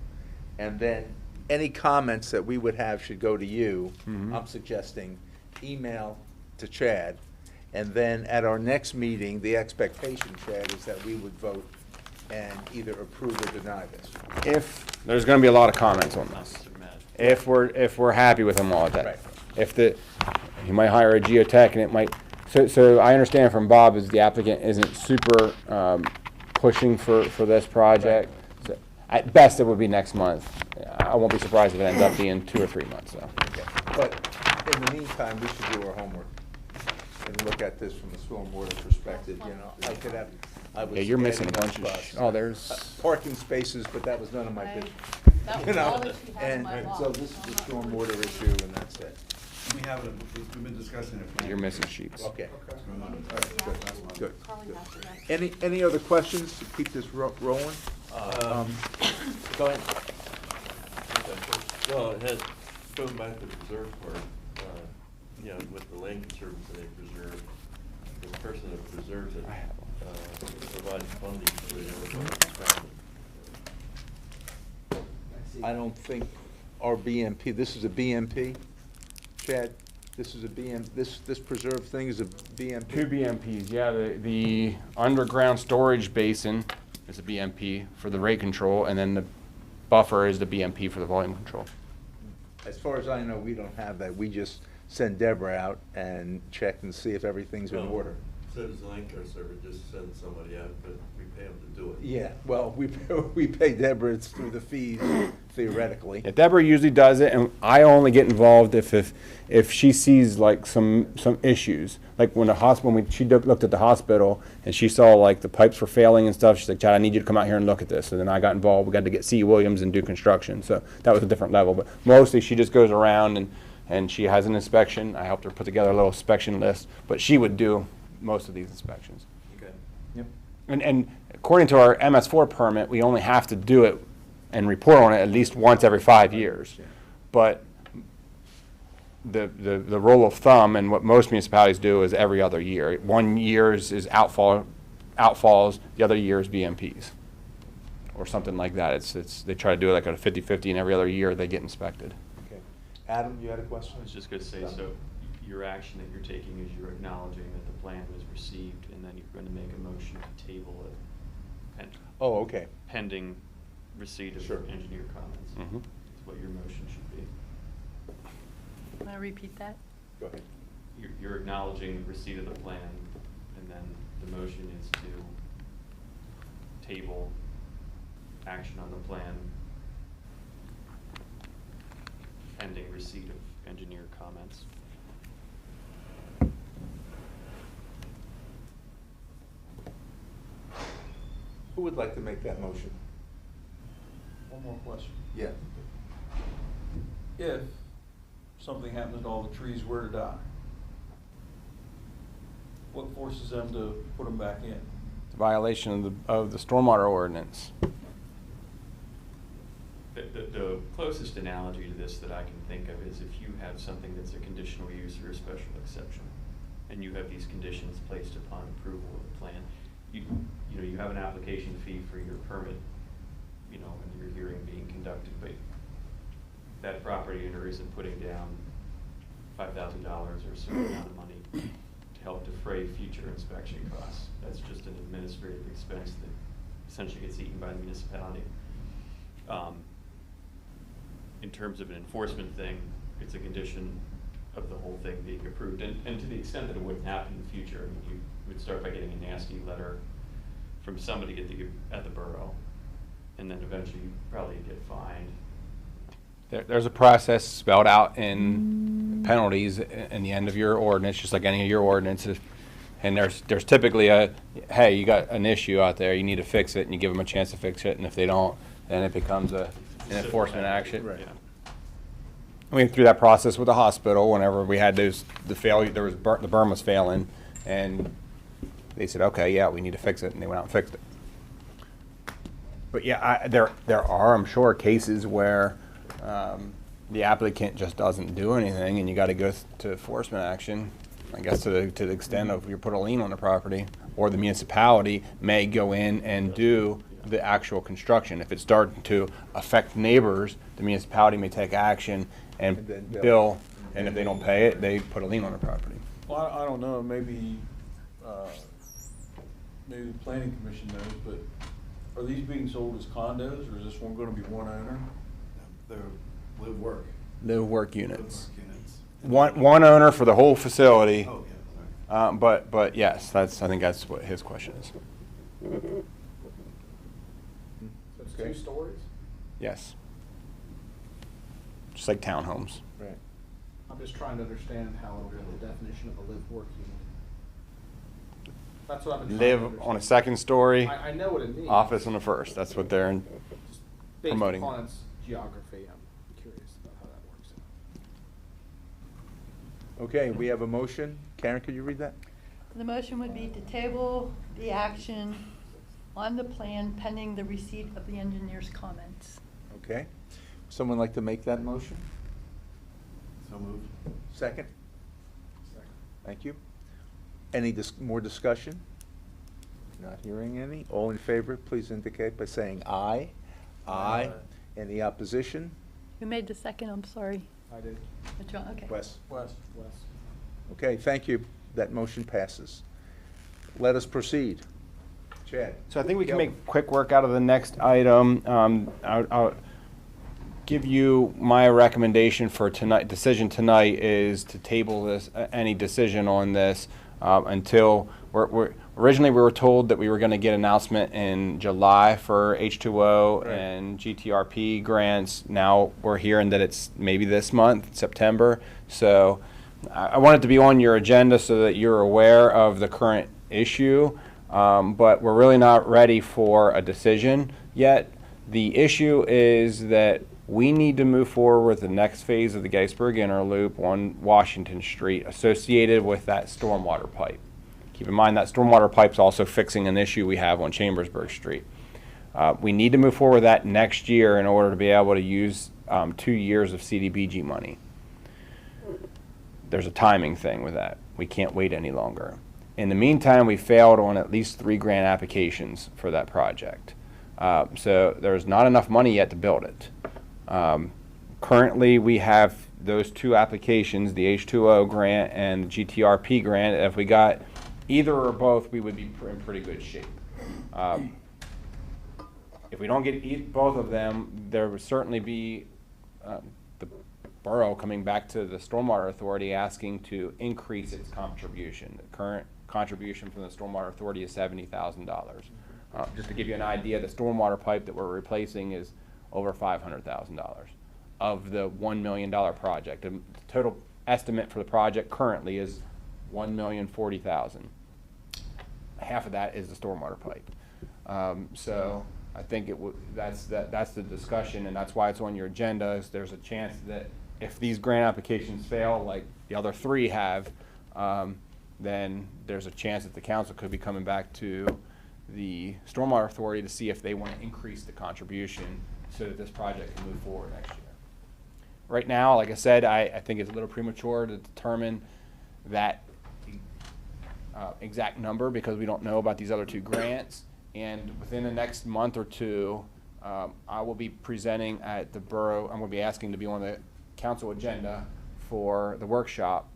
And then any comments that we would have should go to you. I'm suggesting email to Chad. And then at our next meeting, the expectation, Chad, is that we would vote and either approve or deny this. There's gonna be a lot of comments on this. Comments are met. If we're happy with them all at Right. that. You might hire a geotech and it might, so I understand from Bob is the applicant isn't super, pushing for this project. So at best, it would be next month. I won't be surprised if it ends up being 2 or 3 months, so. But in the meantime, we should do our homework. and look at this from a stormwater perspective, you know, I could have, I was. Yeah, you're missing a adding bunch of, up, oh, there's, parking spaces, but that was none of my Right. business. That You was know, all that she had in my and box. so this is a stormwater issue, and that's it. We have it, we've been discussing it. you're missing sheets. Okay, Okay. All right, good, that's one. good. Carly good. has to write. Any other questions to keep this rolling? Go ahead. Well, it has, going back to the preserve part, you know, with the land conservancy they preserve, the person that preserves it, provides funding for the I don't think our BMP, this is a BMP, Chad? This is a this preserved thing is a BMP? Two BMPs, yeah, the underground storage basin is a BMP for the rate control, and then the buffer is the BMP for the volume control. As far as I know, we don't have that. We just send Deborah out and check and see if everything's in order. So does the land conservancy just send somebody out, but we pay them to do it. Yeah, well, we pay Deborah, it's through the fees theoretically. Yeah, Deborah usually does it, and I only get involved if she sees like some issues. Like when the hospital, when she looked at the hospital and she saw like the pipes were failing and stuff, she's like, Chad, I need you to come out here and look at this. So then I got involved. We got to get C. Williams and do construction. So that was a different level. But mostly she just goes around and she has an inspection. I helped her put together a little inspection list, but she would do most of these inspections. Okay. Yep. And according to our MS4 permit, we only have to do it and report on it at least once every 5 years. But the rule of thumb and what most municipalities do is every other year. 1 year is outfalls, the other year is BMPs or something like that. It's they try to do it like a 50-50, and every other year they get inspected. Okay. Adam, you had a question? I was just gonna say, so your action that you're taking is you're acknowledging that the plan was received, and then you're gonna make a motion to table it Oh, okay. pending receipt of Sure. engineer comments. Mhm. Is what your motion should be. Can I repeat that? Go ahead. You're acknowledging the receipt of the plan, and then the motion is to table action on the plan pending receipt of engineer comments. Who would like to make that motion? One more question. Yeah. If something happens and all the trees were to die, what forces them to put them back in? It's a violation of the stormwater ordinance. The closest analogy to this that I can think of is if you have something that's a conditional use or a special exception, and you have these conditions placed upon approval of the plan, you know, you have an application fee for your permit, you know, and your hearing being conducted, but that property owner isn't putting down $5,000 or some amount of money to help defray future inspection costs. That's just an administrative expense that essentially gets eaten by the municipality. In terms of an enforcement thing, it's a condition of the whole thing being approved. And to the extent that it wouldn't happen in the future, I mean, you would start by getting a nasty letter from somebody at the borough, and then eventually you probably get fined. There's a process spelled out in penalties in the end of your ordinance, just like any of your ordinances. And there's typically hey, you got an issue out there, you need to fix it, and you give them a chance to fix it, and if they don't, then it becomes an enforcement action. Right. Yeah. We went through that process with the hospital whenever we had the failure, the berm was failing, and they said, okay, yeah, we need to fix it, and they went out and fixed it. But yeah, there are, I'm sure, cases where the applicant just doesn't do anything, and you got to go to enforcement action. I guess to the extent of you put a lien on the property, or the municipality may go in and do the actual construction. If it's starting to affect neighbors, the municipality may take action And and then bill, and if they don't pay it, they put a lien on the property. Well, I don't know, maybe the planning commission knows, but are these being sold as condos, or is this one gonna be one owner? They're live work. Live work Live units. work units. One owner for the whole facility, Oh, yeah, sorry. but yes, I think that's what his question is. So it's Okay. 2 stories? Yes. Just like townhomes. Right. I'm just trying to understand how it'll be the definition of a live-work unit. That's what I've been trying to live on a understand. second story, I know what it means. office on the first. That's what they're Just based promoting. upon its geography, I'm curious about how that works out. Okay, we have a motion. Karen, could you read that? The motion would be to table the action on the plan pending the receipt of the engineer's comments. Okay. Someone like to make that motion? So moved. Second? Thank you. Any more discussion? Not hearing any. All in favor, please indicate by saying aye. Aye. Any opposition? Who made the second? I'm sorry. I did. John, okay. Wes? Wes. Okay, thank you. That motion passes. Let us proceed. Chad? So I think we can Go. make quick work out of the next item. I'll give you my recommendation for decision tonight is to table this, any decision on this until, originally we were told that we were going to get an announcement in July for H2O Right. and GTRP grants. Now we're hearing that it's maybe this month, September. So I want it to be on your agenda so that you're aware of the current issue. But we're really not ready for a decision yet. The issue is that we need to move forward with the next phase of the Gettysburg Interloop on Washington Street associated with that stormwater pipe. Keep in mind that stormwater pipe's also fixing an issue we have on Chambersburg Street. We need to move forward with that next year in order to be able to use 2 years of CDBG money. There's a timing thing with that. We can't wait any longer. In the meantime, we failed on at least 3 grant applications for that project. So there's not enough money yet to build it. Currently, we have those 2 applications, the H2O grant and the GTRP grant. If we got either or both, we would be in pretty good shape. If we don't get both of them, there would certainly be the borough coming back to the Stormwater Authority asking to increase its contribution. The current contribution from the Stormwater Authority is $70,000. Just to give you an idea, the stormwater pipe that we're replacing is over $500,000 of the $1 million project. The total estimate for the project currently is $1,040,000. Half of that is the stormwater pipe. So I think that's the discussion, and that's why it's on your agenda. Is there's a chance that if these grant applications fail, like the other 3 have, then there's a chance that the council could be coming back to the Stormwater Authority to see if they want to increase the contribution so that this project can move forward next year. Right now, like I said, I think it's a little premature to determine that exact number because we don't know about these other 2 grants. And within the next month or 2, I will be presenting at the borough. I'm going to be asking to be on the council agenda for the workshop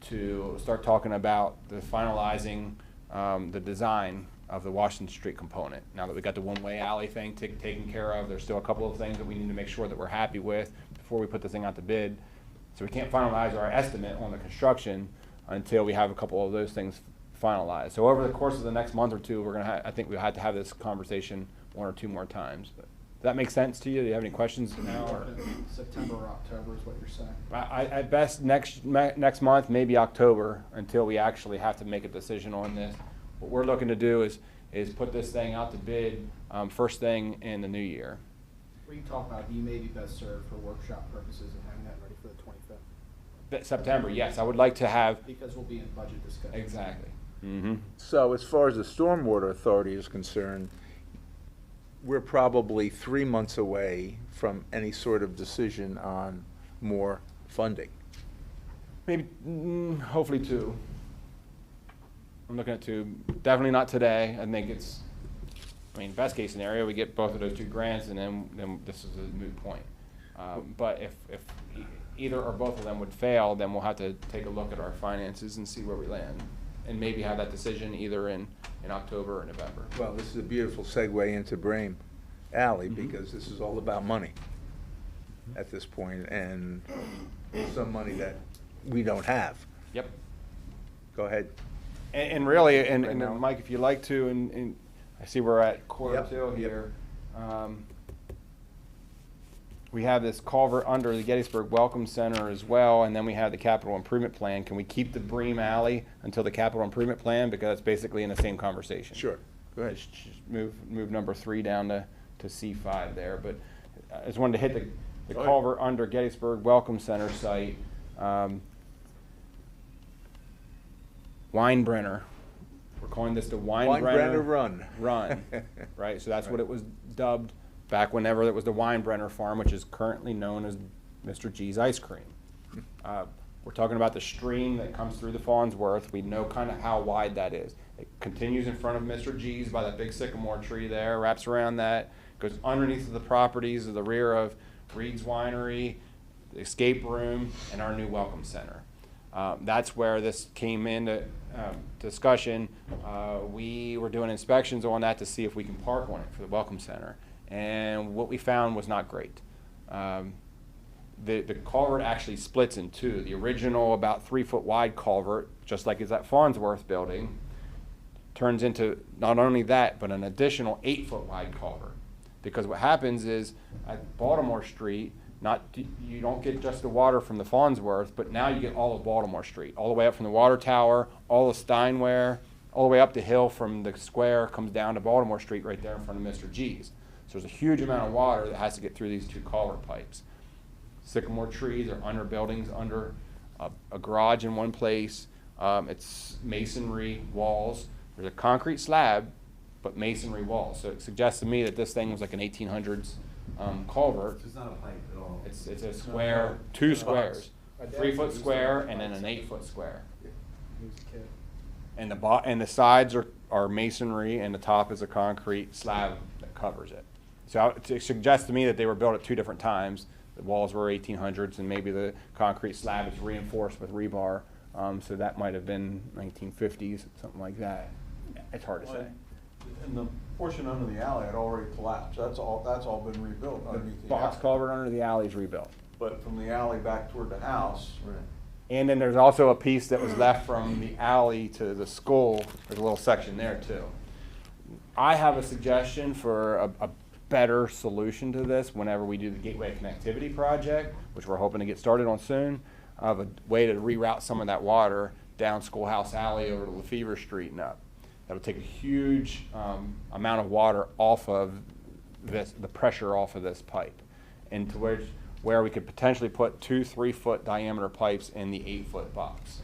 to start talking about the finalizing the design of the Washington Street component. Now that we got the one-way alley thing taken care of, there's still a couple of things that we need to make sure that we're happy with before we put this thing out to bid. So we can't finalize our estimate on the construction until we have a couple of those things finalized. So over the course of the next month or 2, we're gonna I think we'll have to have this conversation 1 or 2 more times. But does that make sense to you? Do you have any questions now? Or? September or October is what you're saying. At best next month, maybe October, until we actually have to make a decision on this. What we're looking to do is put this thing out to bid first thing in the new year. We can talk about, you may be best served for workshop purposes and having that ready for the 25th. September, yes. I would like to have. Because we'll be in budget discussion. Exactly. Mm-hmm. So as far as the Stormwater Authority is concerned, we're probably 3 months away from any sort of decision on more funding. Maybe, hopefully 2. I'm looking at 2. Definitely not today. I think it's, best case scenario, we get both of those 2 grants, and then this is a moot point. But if either or both of them would fail, then we'll have to take a look at our finances and see where we land, and maybe have that decision either in October or November. Well, this is a beautiful segue into Brame Alley, because this is all about money at this point, and some money that we don't have. Yep. Go ahead. And really, Right and now. Mike, if you like to, and I see we're at quarter Yep, till yep. here. we have this culvert under the Gettysburg Welcome Center as well, and then we have the capital improvement plan. Can we keep the Bream Alley until the capital improvement plan? Because it's basically in the same conversation. Sure, go ahead. Just move number 3 down to C5 there, but I just wanted to hit the Go ahead. culvert under Gettysburg Welcome Center site. Weinbrenner, we're calling this the Weinbrenner Run. Run, right? So that's what it was dubbed back whenever it was the Weinbrenner Farm, which is currently known as Mr. G's Ice Cream. We're talking about the stream that comes through the Farnsworth. We know kind of how wide that is. It continues in front of Mr. G's by that big sycamore tree there, wraps around that, goes underneath of the properties of the rear of Reed's Winery, the escape room, and our new Welcome Center. That's where this came into discussion. We were doing inspections on that to see if we can park on it for the Welcome Center. And what we found was not great. The culvert actually splits in two. The original about 3-foot wide culvert, just like it's at Farnsworth building, turns into not only that, but an additional 8-foot wide culvert. Because what happens is at Baltimore Street, you don't get just the water from the Farnsworth, but now you get all of Baltimore Street, all the way up from the water tower, all of Steinware, all the way up the hill from the square, comes down to Baltimore Street right there in front of Mr. G's. So there's a huge amount of water that has to get through these two culvert pipes. Sycamore trees are under buildings, under a garage in one place. It's masonry walls. There's a concrete slab, but masonry walls. So it suggests to me that this thing was like an 1800s culvert. It's not a pipe at all. It's a square, 2 squares, a 3-foot square and then an 8-foot square. He was a kid. And the sides are masonry, and the top is a concrete slab that covers it. So it suggests to me that they were built at 2 different times. The walls were 1800s, and maybe the concrete slab is reinforced with rebar. So that might have been 1950s, something like that. It's hard to say. And the portion under the alley had already collapsed. That's all been rebuilt underneath the Box alley. culvert under the alley is rebuilt. But from the alley back toward the house, And then there's also a piece that was left from the alley to the school. There's a little section there too. I have a suggestion for a better solution to this whenever we do the Gateway Connectivity Project, which we're hoping to get started on soon, of a way to reroute some of that water down Schoolhouse Alley over to Lefevre Street and up. That'll take a huge amount of water off of the pressure off of this pipe, into where we could potentially put 2 3-foot diameter pipes in the 8-foot box.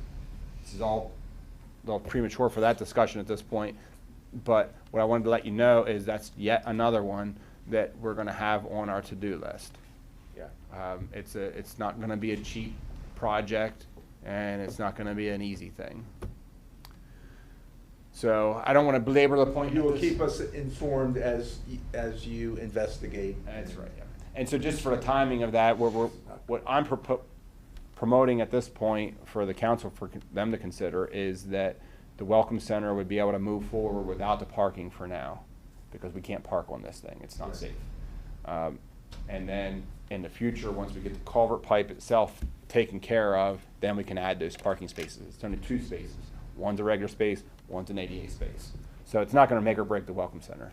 This is all a little premature for that discussion at this point, but what I wanted to let you know is that's yet another one that we're going to have on our to-do list. Yeah. It's not going to be a cheap project, and it's not going to be an easy thing. So I don't want to belabor the point. You will keep us informed as you investigate. That's right. Yeah. And so just for the timing of that, what I'm promoting at this point for the council for them to consider is that the Welcome Center would be able to move forward without the parking for now, because we can't park on this thing. It's not safe. And then in the future, once we get the culvert pipe itself taken care of, then we can add those parking spaces. It's only 2 spaces. One's a regular space, one's an ADA space. So it's not going to make or break the Welcome Center.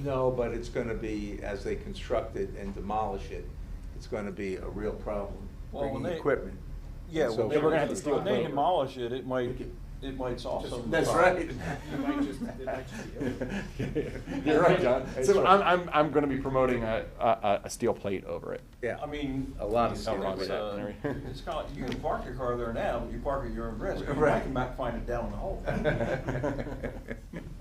No, but it's gonna be, as they construct it and demolish it, it's gonna be a real problem, Well, when bringing they- equipment. yeah, So we're gonna have to steal when they it. demolish it, it might solve some of the That's problems. right. You might just, it might just be over. You're right, John. That's So right. I'm going to be promoting a steel plate over it. Yeah. I mean, A lot of it's stuff. with that. it's kind of like, you can park your car there now, but you park at your own risk. You Right. might come back and find it down the hole.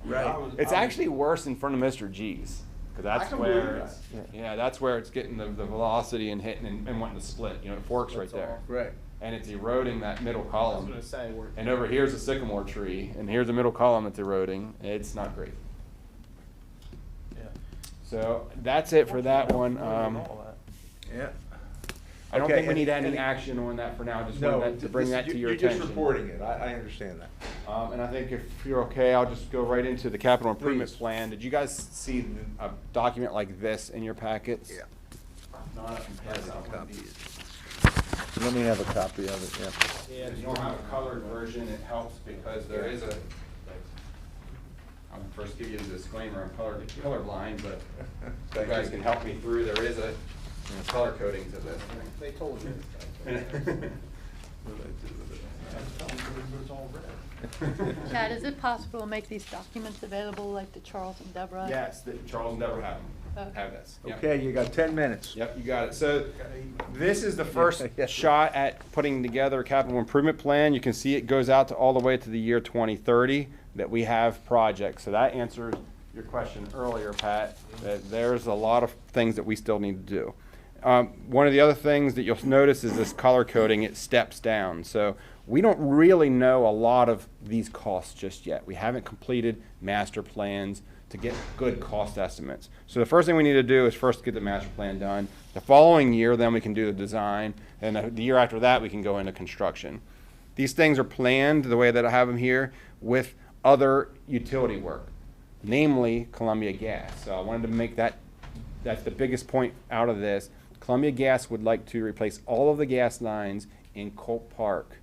Right. It's actually worse in front of Mr. G's, because I that's can where believe it's, yeah, that's where it's getting the velocity and hitting and wanting to split. You know, it forks right Splits there, off. Right. and it's eroding that middle I was column. gonna say, And over here's a sycamore tree, and here's a middle column that's eroding. It's not great. Yeah. So that's it for that one. All that. Yeah. I don't Okay, think we need and- any action on that for now. Just No, wanted to bring that to your you're attention. just reporting it, I understand that. And I think if you're okay, I'll just go right into the capital improvement Please. plan. Did you guys see a document like this in your packets? Yeah. No, I can pass out one of these. Let me have a copy of it, yeah. Yeah, if you don't have a colored version, it helps because there is a, I'll first give you the disclaimer, I'm colorblind, but you Thank guys you. can help me through. There is color codings of this They told you. thing. It's all red. Chad, is it possible to make these documents available like to Charles and Deborah? Yes, Charles and Deborah have them, Okay. have this. Yep. Okay, you got 10 minutes. Yep, you got it. So this is the first shot at putting together a capital improvement plan. You can see it goes out to all the way to the year 2030 that we have projects. So that answers your question earlier, Pat, that there's a lot of things that we still need to do. One of the other things that you'll notice is this color coding, it steps down. So we don't really know a lot of these costs just yet. We haven't completed master plans to get good cost estimates. So the first thing we need to do is first get the master plan done. The following year, then we can do the design, and the year after that, we can go into construction. These things are planned the way that I have them here with other utility work, namely Columbia Gas. So I wanted to make that's the biggest point out of this. Columbia Gas would like to replace all of the gas lines in Colt Park.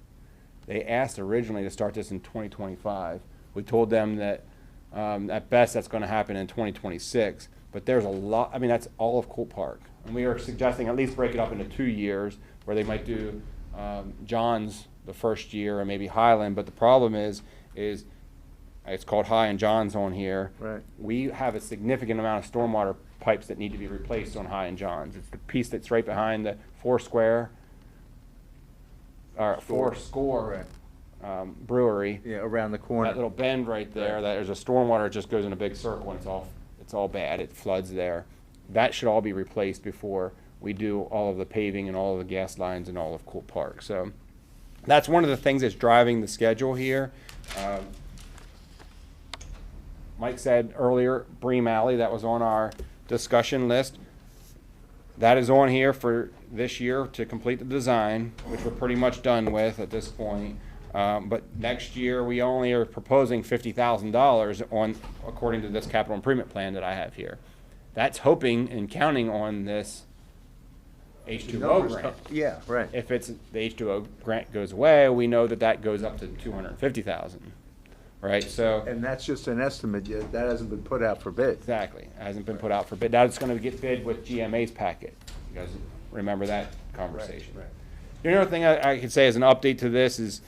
They asked originally to start this in 2025. We told them that at best that's going to happen in 2026, but there's a lot, I mean, that's all of Colt Park. And we are suggesting at least break it up into 2 years where they might do John's the first year and maybe Highland, but the problem is it's called High and John's on here. Right. We have a significant amount of stormwater pipes that need to be replaced on High and John's. It's the piece that's right behind the four square brewery. Yeah, around the corner. That little bend right there, that there's a stormwater, it just goes in a big circle and it's all bad, it floods there. That should all be replaced before we do all of the paving and all of the gas lines and all of Cool Park. So that's one of the things that's driving the schedule here. Mike said earlier, Bream Alley, that was on our discussion list. That is on here for this year to complete the design, which we're pretty much done with at this point. But next year, we only are proposing $50,000 on, according to this capital improvement plan that I have here. That's hoping and counting on this H2O grant. Yeah, right. If the H2O grant goes away, we know that goes up to $250,000, right? So. And that's just an estimate, yet that hasn't been put out for bid. Exactly, it hasn't been put out for bid. That's gonna get bid with GMA's packet. You guys remember that conversation? Right. The other thing I could say as an update to this is,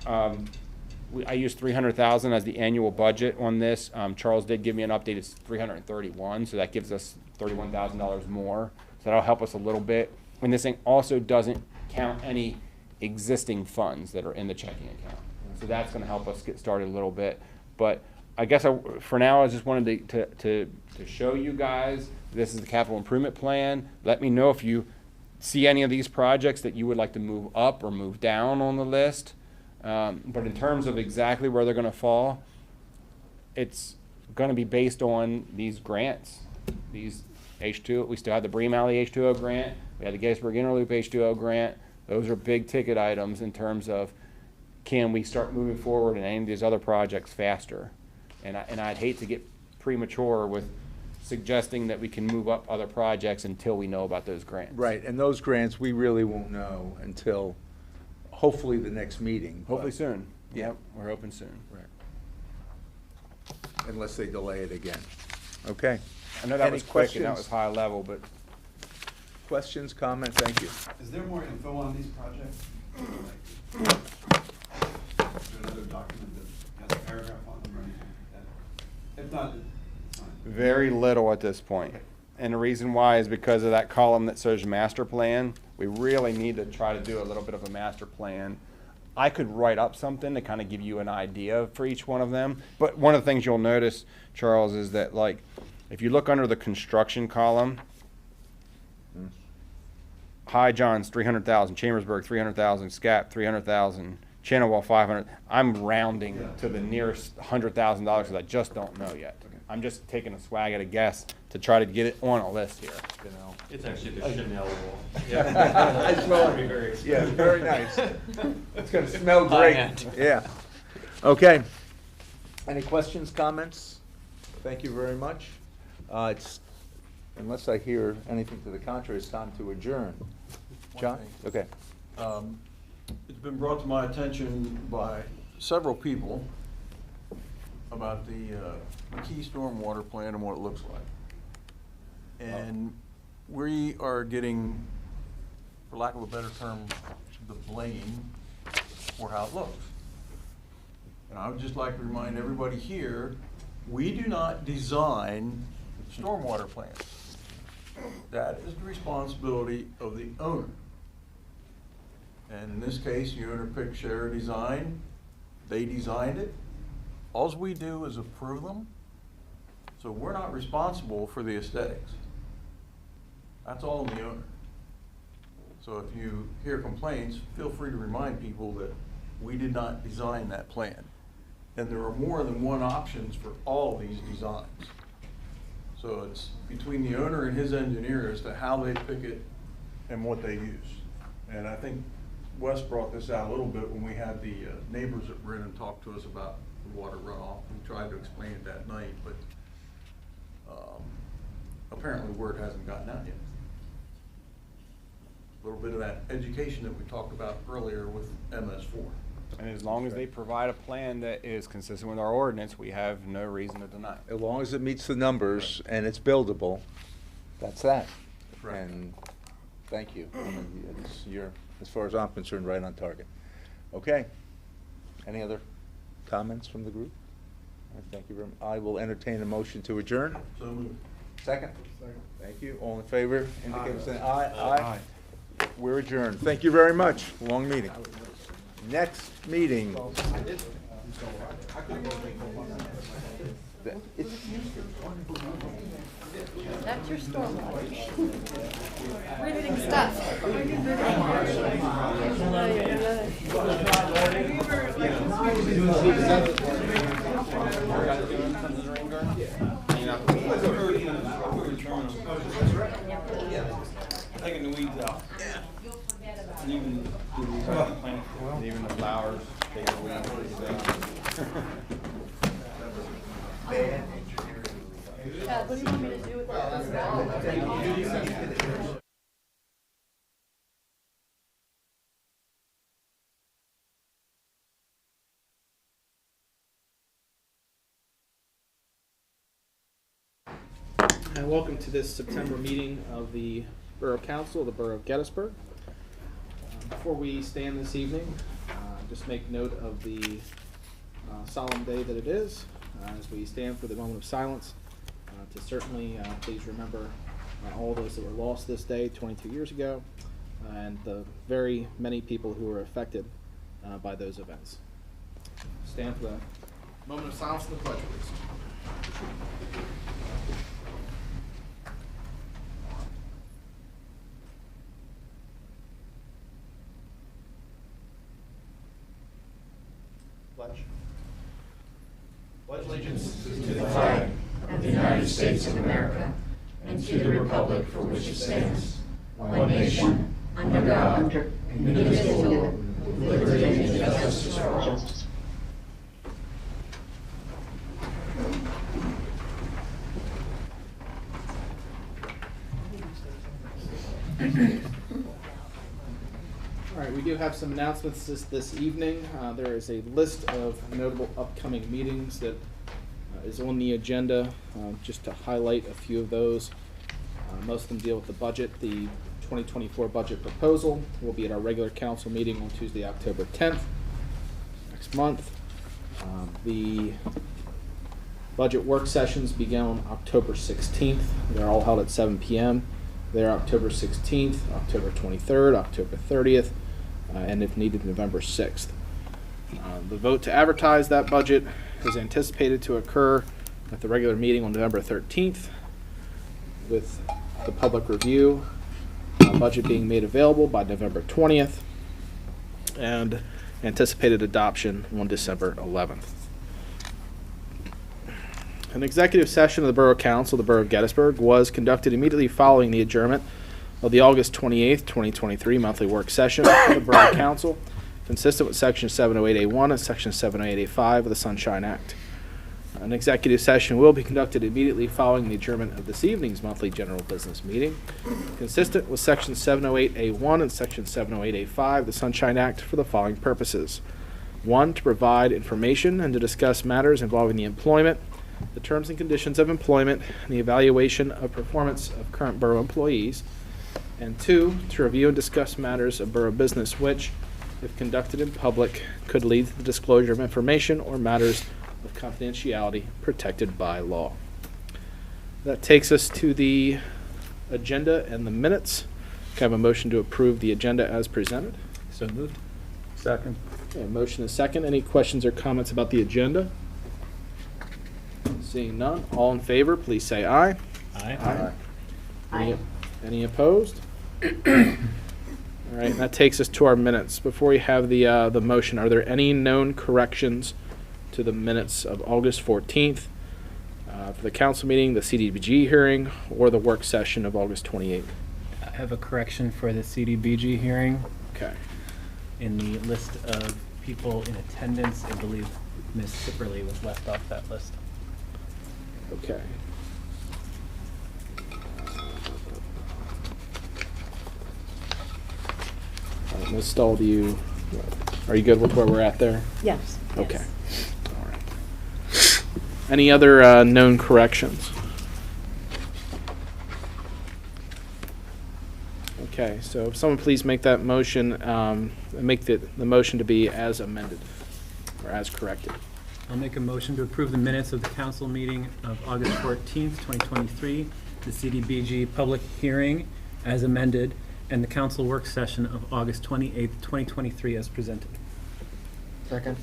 I used $300,000 as the annual budget on this. Charles did give me an update, it's $331, so that gives us $31,000 more. So that'll help us a little bit. And this thing also doesn't count any existing funds that are in the checking account. So that's gonna help us get started a little bit. But I guess for now, I just wanted to show you guys, this is the capital improvement plan. Let me know if you see any of these projects that you would like to move up or move down on the list. But in terms of exactly where they're gonna fall, it's gonna be based on these grants. These H2O, we still have the Bream Alley H2O grant, we had the Gettysburg Interloop H2O grant. Those are big ticket items in terms of, can we start moving forward in any of these other projects faster? And I'd hate to get premature with suggesting that we can move up other projects until we know about those grants. Right, and those grants, we really won't know until hopefully the next meeting. but- Hopefully soon. Yeah. Yep, we're hoping soon. Right. Unless they delay it again. Okay. I know that Any was quick and that was questions? high level, but Questions, comments? Thank you. Is there more info on these projects? Is there another document that has a paragraph on them or anything like that? If not, it's fine. very little at this point. And the reason why is because of that column that says master plan. We really need to try to do a little bit of a master plan. I could write up something to kind of give you an idea for each one of them. But one of the things you'll notice, Charles, is that like, if you look under the construction column, High John's 300,000, Chambersburg 300,000, SCAP 300,000, Channelwell 500. I'm rounding to the nearest $100,000 because I just don't know yet. I'm just taking a swag at a guess to try to get it on a list here. You know, It's actually the Chanel wall. I saw it. Very Yeah, expensive. very nice. It's gonna smell High great. end. Yeah. Okay. Any questions, comments? Thank you very much. Unless I hear anything to the contrary, it's time to adjourn. John? Okay. It's been brought to my attention by several people about the key stormwater plan and what it looks like. And we are getting, for lack of a better term, the blame for how it looks. And I would just like to remind everybody here, we do not design stormwater plants. That is the responsibility of the owner. And in this case, the owner picked Share Design. They designed it. All we do is approve them. So we're not responsible for the aesthetics. That's all on the owner. So if you hear complaints, feel free to remind people that we did not design that plan. And there are more than one options for all these designs. So it's between the owner and his engineer as to how they pick it and what they use. And I think Wes brought this out a little bit when we had the neighbors that were in and talked to us about the water runoff. We tried to explain it that night, but apparently word hasn't gotten out yet. A little bit of that education that we talked about earlier with MS4. And as long as they provide a plan that is consistent with our ordinance, we have no reason to deny it. As long as it meets the numbers and it's buildable, that's that. Right. And thank you. I mean, you're, as far as I'm concerned, right on target. Okay. Any other comments from the group? All right, thank you very much. I will entertain a motion to adjourn. So moved. Second? Second. Thank you. All in favor? Indicate by saying aye. Aye. We're adjourned. Thank you very much. Long meeting. Next meeting. That's your stormwater. Riveting stuff. Taking the weeds out. And even Even the flowers, take the weeds. Chad, what do you want me to do with that? And welcome to this September meeting of the Borough Council of the Borough of Gettysburg. Before we stand this evening, just make note of the solemn day that it is, as we stand for the moment of silence, to certainly please remember all those that were lost this day 22 years ago, and the very many people who were affected by those events. Stand for the moment of silence and the pledge, please. Pledge. Pledge allegiance to the flag of the United States of America and to the republic for which it stands, one nation, under God, indivisible, with liberty and justice for all. All right, we do have some announcements this evening. There is a list of notable upcoming meetings that is on the agenda. Just to highlight a few of those, most of them deal with the budget. The 2024 budget proposal will be at our regular council meeting on Tuesday, October 10th, next month. The budget work sessions begin on October 16th. They're all held at 7 p.m. They're October 16th, October 23rd, October 30th, and if needed, November 6th. The vote to advertise that budget is anticipated to occur at the regular meeting on November 13th, with the public review budget being made available by November 20th, and anticipated adoption on December 11th. An executive session of the Borough Council of the Borough of Gettysburg was conducted immediately following the adjournment of the August 28th, 2023 monthly work session of the Borough Council, consistent with Section 708A1 and Section 708A5 of the Sunshine Act. An executive session will be conducted immediately following the adjournment of this evening's monthly general business meeting, consistent with Section 708A1 and Section 708A5 of the Sunshine Act for the following purposes. 1, to provide information and to discuss matters involving the employment, the terms and conditions of employment and the evaluation of performance of current borough employees. And 2, to review and discuss matters of borough business which, if conducted in public, could lead to the disclosure of information or matters of confidentiality protected by law. That takes us to the agenda and the minutes. Can I have a motion to approve the agenda as presented? So moved. Second. Okay, motion is second. Any questions or comments about the agenda? Seeing none, all in favor, please say aye. Aye. Any opposed? All right, and that takes us to our minutes. Before we have the motion, are there any known corrections to the minutes of August 14th for the council meeting, the CDBG hearing, or the work session of August 28th? I have a correction for the CDBG hearing. Okay. In the list of people in attendance, I believe Ms. Sipperly was left off that list. Okay. All right, Ms. Stahl, are you good with where we're at there? Yes. Okay. All right. Any other known corrections? Okay, so if someone please make that motion, make the motion to be as amended or as corrected. I'll make a motion to approve the minutes of the council meeting of August 14th, 2023, the CDBG public hearing as amended, and the council work session of August 28th, 2023 as presented. Second.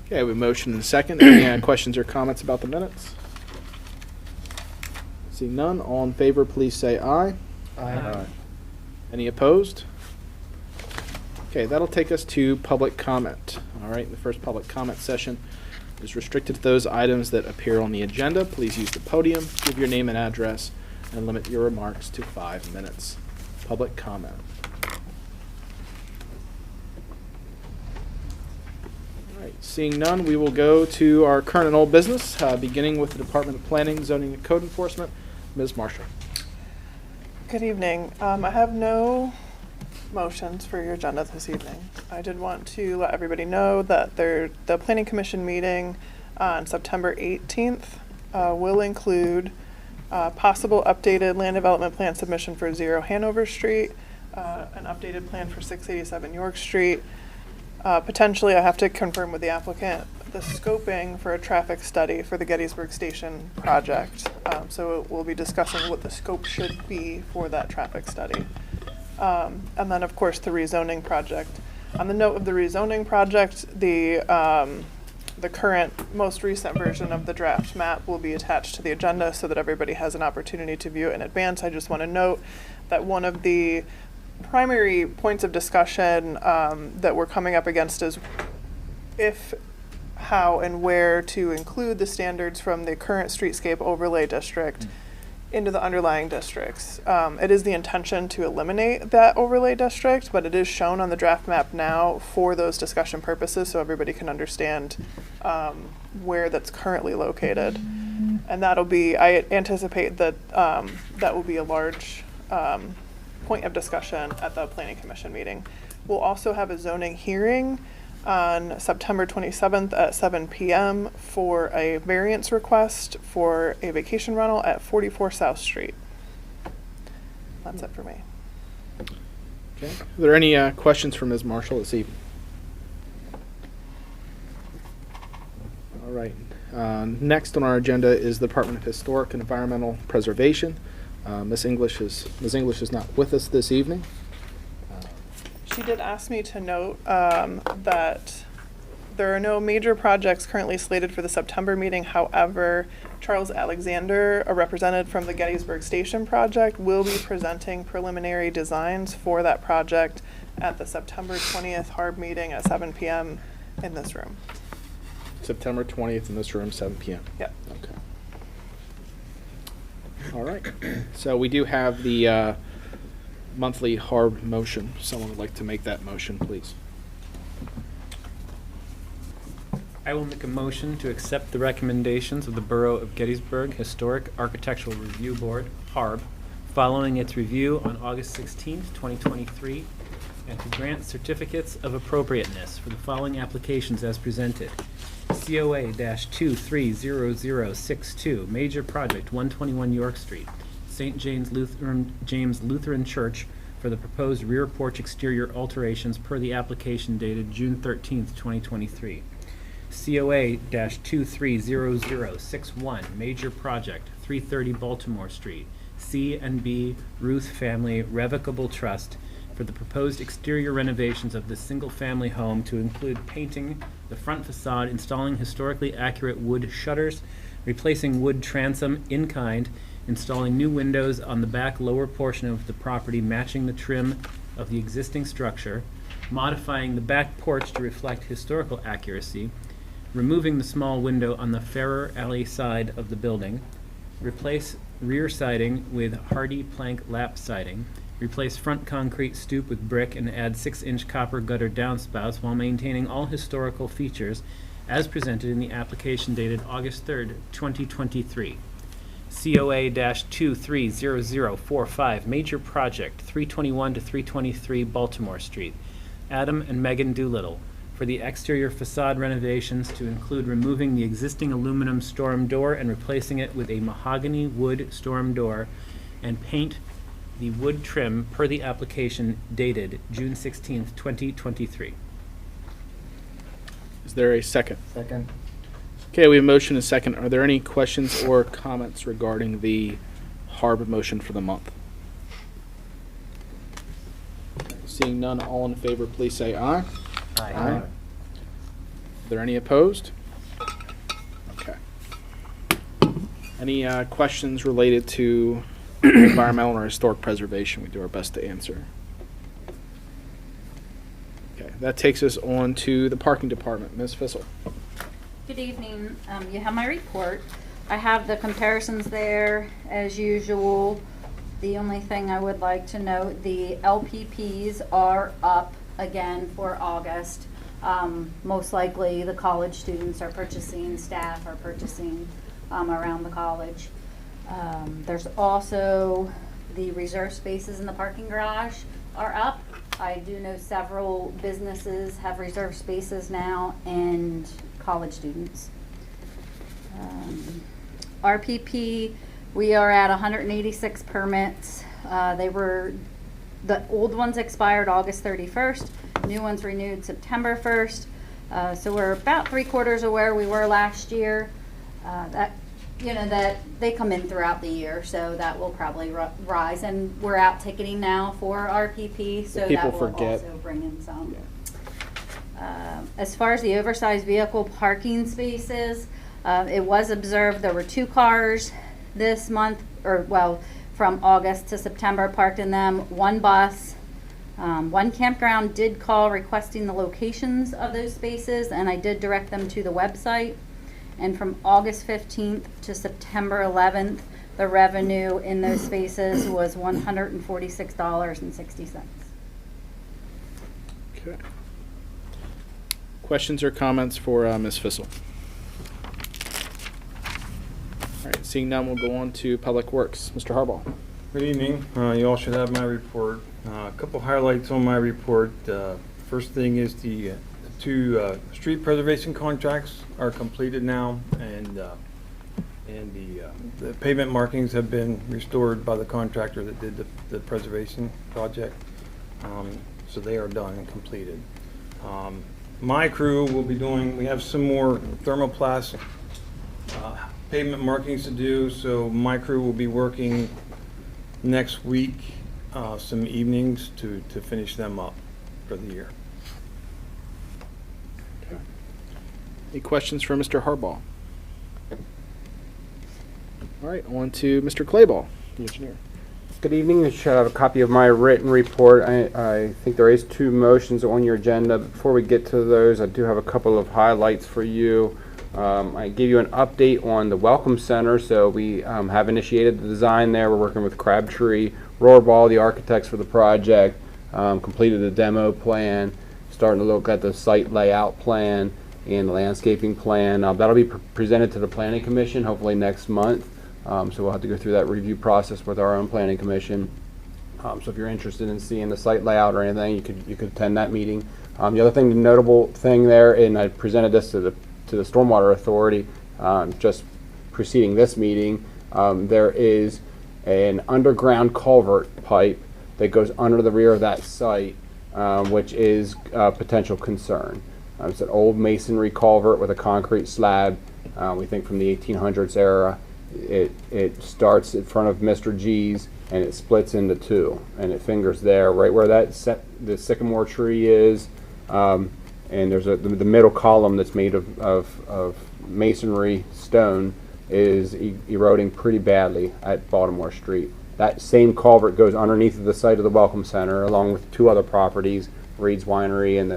Okay, we have a motion and a second. Any questions or comments about the minutes? Seeing none, all in favor, please say aye. Aye. Any opposed? Okay, that'll take us to public comment. All right, the first public comment session is restricted to those items that appear on the agenda. Please use the podium, give your name and address, and limit your remarks to 5 minutes. Public comment. All right, seeing none, we will go to our current and old business, beginning with the Department of Planning, Zoning, and Code Enforcement. Ms. Marshall. Good evening. I have no motions for your agenda this evening. I did want to let everybody know that the Planning Commission meeting on September 18th will include possible updated land development plan submission for 0 Hanover Street, an updated plan for 687 York Street. Potentially, I have to confirm with the applicant the scoping for a traffic study for the Gettysburg Station project. So we'll be discussing what the scope should be for that traffic study. And then, of course, the rezoning project. On the note of the rezoning project, the current, most recent version of the draft map will be attached to the agenda so that everybody has an opportunity to view it in advance. I just want to note that one of the primary points of discussion that we're coming up against is if, how, and where to include the standards from the current streetscape overlay district into the underlying districts. It is the intention to eliminate that overlay district, but it is shown on the draft map now for those discussion purposes so everybody can understand where that's currently located. And that'll be, I anticipate that that will be a large point of discussion at the Planning Commission meeting. We'll also have a zoning hearing on September 27th at 7 p.m. for a variance request for a vacation rental at 44 South Street. That's it for me. Okay. Are there any questions for Ms. Marshall this evening? All right. Next on our agenda is the Department of Historic and Environmental Preservation. Ms. English is not with us this evening. She did ask me to note that there are no major projects currently slated for the September meeting. However, Charles Alexander, a representative from the Gettysburg Station project, will be presenting preliminary designs for that project at the September 20th HARB meeting at 7 p.m. in this room. September 20th in this room, 7 p.m. Yep. Okay. All right. So we do have the monthly HARB motion. Someone would like to make that motion, please. I will make a motion to accept the recommendations of the Borough of Gettysburg Historic Architectural Review Board, HARB, following its review on August 16th, 2023, and to grant certificates of appropriateness for the following applications as presented. COA-230062, major project, 121 York Street, St. James Lutheran Church, for the proposed rear porch exterior alterations per the application dated June 13th, 2023. COA-230061, major project, 330 Baltimore Street, C&B Ruth Family Revocable Trust, for the proposed exterior renovations of this single-family home to include painting the front facade, installing historically accurate wood shutters, replacing wood transom in kind, installing new windows on the back lower portion of the property matching the trim of the existing structure, modifying the back porch to reflect historical accuracy, removing the small window on the Ferrer Alley side of the building, replace rear siding with hardy plank lap siding, replace front concrete stoop with brick and add 6-inch copper gutter downspouts while maintaining all historical features as presented in the application dated August 3rd, 2023. COA-230045, major project, 321 to 323 Baltimore Street, Adam and Megan Doolittle, for the exterior facade renovations to include removing the existing aluminum storm door and replacing it with a mahogany wood storm door, and paint the wood trim per the application dated June 16th, 2023. Is there a second? Second. Okay, we have a motion and a second. Are there any questions or comments regarding the HARB motion for the month? Seeing none, all in favor, please say aye. Aye. Are there any opposed? Okay. Any questions related to environmental or historic preservation? We do our best to answer. Okay, that takes us on to the parking department. Ms. Fissel. Good evening. You have my report. I have the comparisons there as usual. The only thing I would like to note, the LPPs are up again for August. Most likely the college students are purchasing, staff are purchasing around the college. There's also the reserve spaces in the parking garage are up. I do know several businesses have reserved spaces now and college students. RPP, we are at 186 permits. The old ones expired August 31st, new ones renewed September 1st. So we're about 3/4 of where we were last year. That they come in throughout the year, so that will probably rise. And we're out ticketing now for RPP, so that will also bring in some. Yeah. As far as the oversized vehicle parking spaces, it was observed there were 2 cars this month, from August to September parked in them, 1 bus. One campground did call requesting the locations of those spaces, and I did direct them to the website. And from August 15th to September 11th, the revenue in those spaces was $146.60. Okay. Questions or comments for Ms. Fissel? All right, seeing none, we'll go on to Public Works. Mr. Harbaugh. Good evening. You all should have my report. A couple highlights on my report. First thing is the 2 street preservation contracts are completed now, and the pavement markings have been restored by the contractor that did the preservation project. So they are done and completed. My crew will be doing, we have some more thermoplast pavement markings to do, so my crew will be working next week, some evenings to finish them up for the year. Okay. Any questions for Mr. Harbaugh? All right, on to Mr. Clayball, the engineer. Good evening. You should have a copy of my written report. I think there is 2 motions on your agenda. Before we get to those, I do have a couple of highlights for you. I gave you an update on the Welcome Center. So we have initiated the design there. We're working with Crabtree, Rohrball, the architects for the project, completed the demo plan, starting to look at the site layout plan and the landscaping plan. That'll be presented to the Planning Commission hopefully next month. So we'll have to go through that review process with our own Planning Commission. So if you're interested in seeing the site layout or anything, you could attend that meeting. The other thing, the notable thing there, and I presented this to the to the Stormwater Authority just preceding this meeting. There is an underground culvert pipe that goes under the rear of that site, which is a potential concern. It's an old masonry culvert with a concrete slab, we think from the 1800s era. It starts in front of Mr. G's and it splits into two, and it fingers there, right where the sycamore tree is, and there's the middle column that's made of masonry stone is eroding pretty badly at Baltimore Street. That same culvert goes underneath the site of the Welcome Center, along with two other properties, Reed's Winery and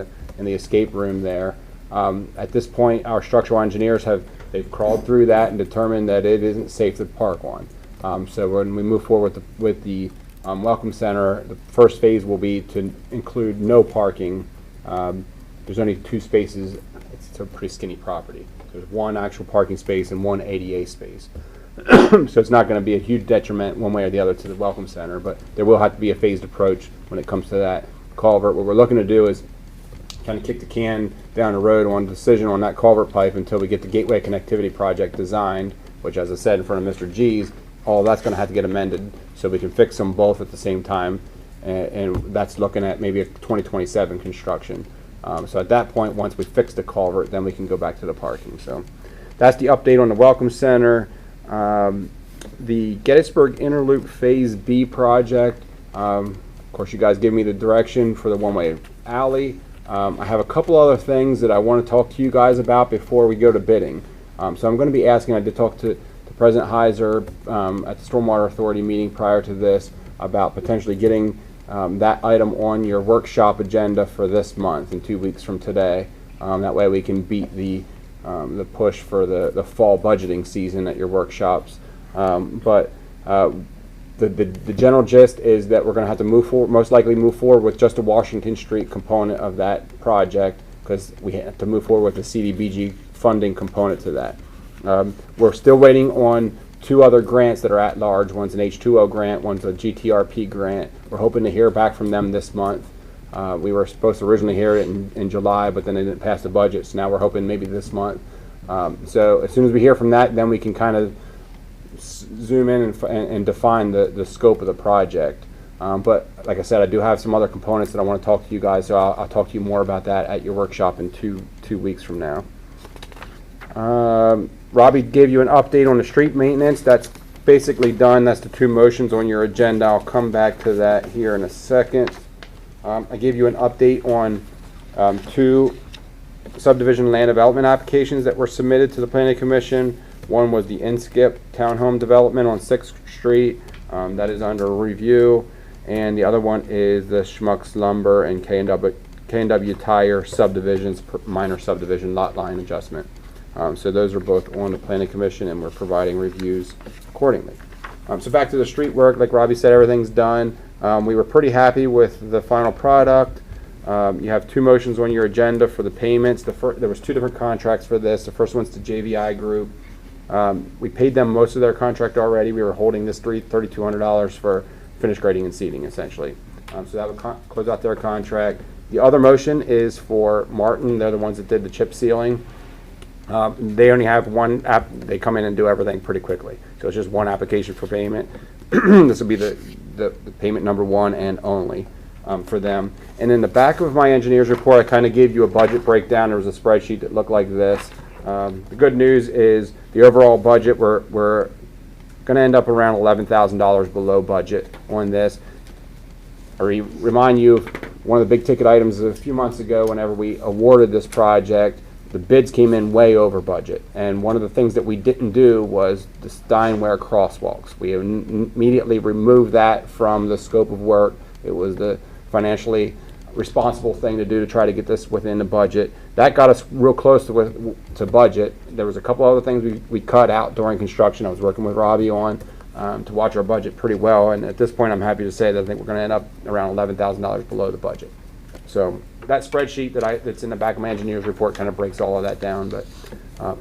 the escape room there. At this point, our structural engineers they've crawled through that and determined that it isn't safe to park on. So when we move forward with the Welcome Center, the first phase will be to include no parking. There's only 2 spaces. It's a pretty skinny property. There's 1 actual parking space and 1 ADA space. So it's not going to be a huge detriment one way or the other to the Welcome Center, but there will have to be a phased approach when it comes to that culvert. What we're looking to do is kind of kick the can down the road on decision on that culvert pipe until we get the Gateway Connectivity Project designed, which, as I said, in front of Mr. G's, all that's going to have to get amended so we can fix them both at the same time, and that's looking at maybe a 2027 construction. So at that point, once we fix the culvert, then we can go back to the parking. So that's the update on the Welcome Center. The Gettysburg Interloop Phase B project, of course you guys give me the direction for the one-way alley. I have a couple other things that I want to talk to you guys about before we go to bidding. So I'm going to be asking, I did talk to President Heiser at the Stormwater Authority meeting prior to this about potentially getting that item on your workshop agenda for this month in 2 weeks from today. That way we can beat the push for the fall budgeting season at your workshops. But the general gist is that we're going to have to most likely move forward with just a Washington Street component of that project, because we have to move forward with the CDBG funding component to that. We're still waiting on 2 other grants that are at large. One's an H2O grant, one's a GTRP grant. We're hoping to hear back from them this month. We were supposed to originally hear it in July, but then they didn't pass the budget, so now we're hoping maybe this month. So as soon as we hear from that, then we can kind of zoom in and define the scope of the project. But like I said, I do have some other components that I want to talk to you guys, so I'll talk to you more about that at your workshop in two weeks from now. Robbie gave you an update on the street maintenance. That's basically done. That's the 2 motions on your agenda. I'll come back to that here in a second. I gave you an update on 2 subdivision land development applications that were submitted to the Planning Commission. One was the Inskip Townhome Development on 6th Street. That is under review. And the other one is the Schmucks Lumber and K&W Tire subdivisions, minor subdivision lot line adjustment. So those are both on the Planning Commission, and we're providing reviews accordingly. So back to the street work, like Robbie said, everything's done. We were pretty happy with the final product. You have 2 motions on your agenda for the payments. There was 2 different contracts for this. The first one's to JVI Group. We paid them most of their contract already. We were holding this $3,200 for finish grading and seeding, essentially. So that would close out their contract. The other motion is for Martin. They're the ones that did the chip sealing. They only have 1 app. They come in and do everything pretty quickly. So it's just 1 application for payment. This will be the payment number 1 and only for them. And in the back of my engineer's report, I kind of gave you a budget breakdown. There was a spreadsheet that looked like this. The good news is the overall budget, we're going to end up around $11,000 below budget on this. I remind you of one of the big ticket items a few months ago whenever we awarded this project. The bids came in way over budget, and one of the things that we didn't do was the Steinway crosswalks. We immediately removed that from the scope of work. It was the financially responsible thing to do to try to get this within the budget. That got us real close to budget. There was a couple other things we cut out during construction. I was working with Robbie on to watch our budget pretty well, and at this point I'm happy to say that I think we're going to end up around $11,000 below the budget. So that spreadsheet that's in the back of my engineer's report kind of breaks all of that down, but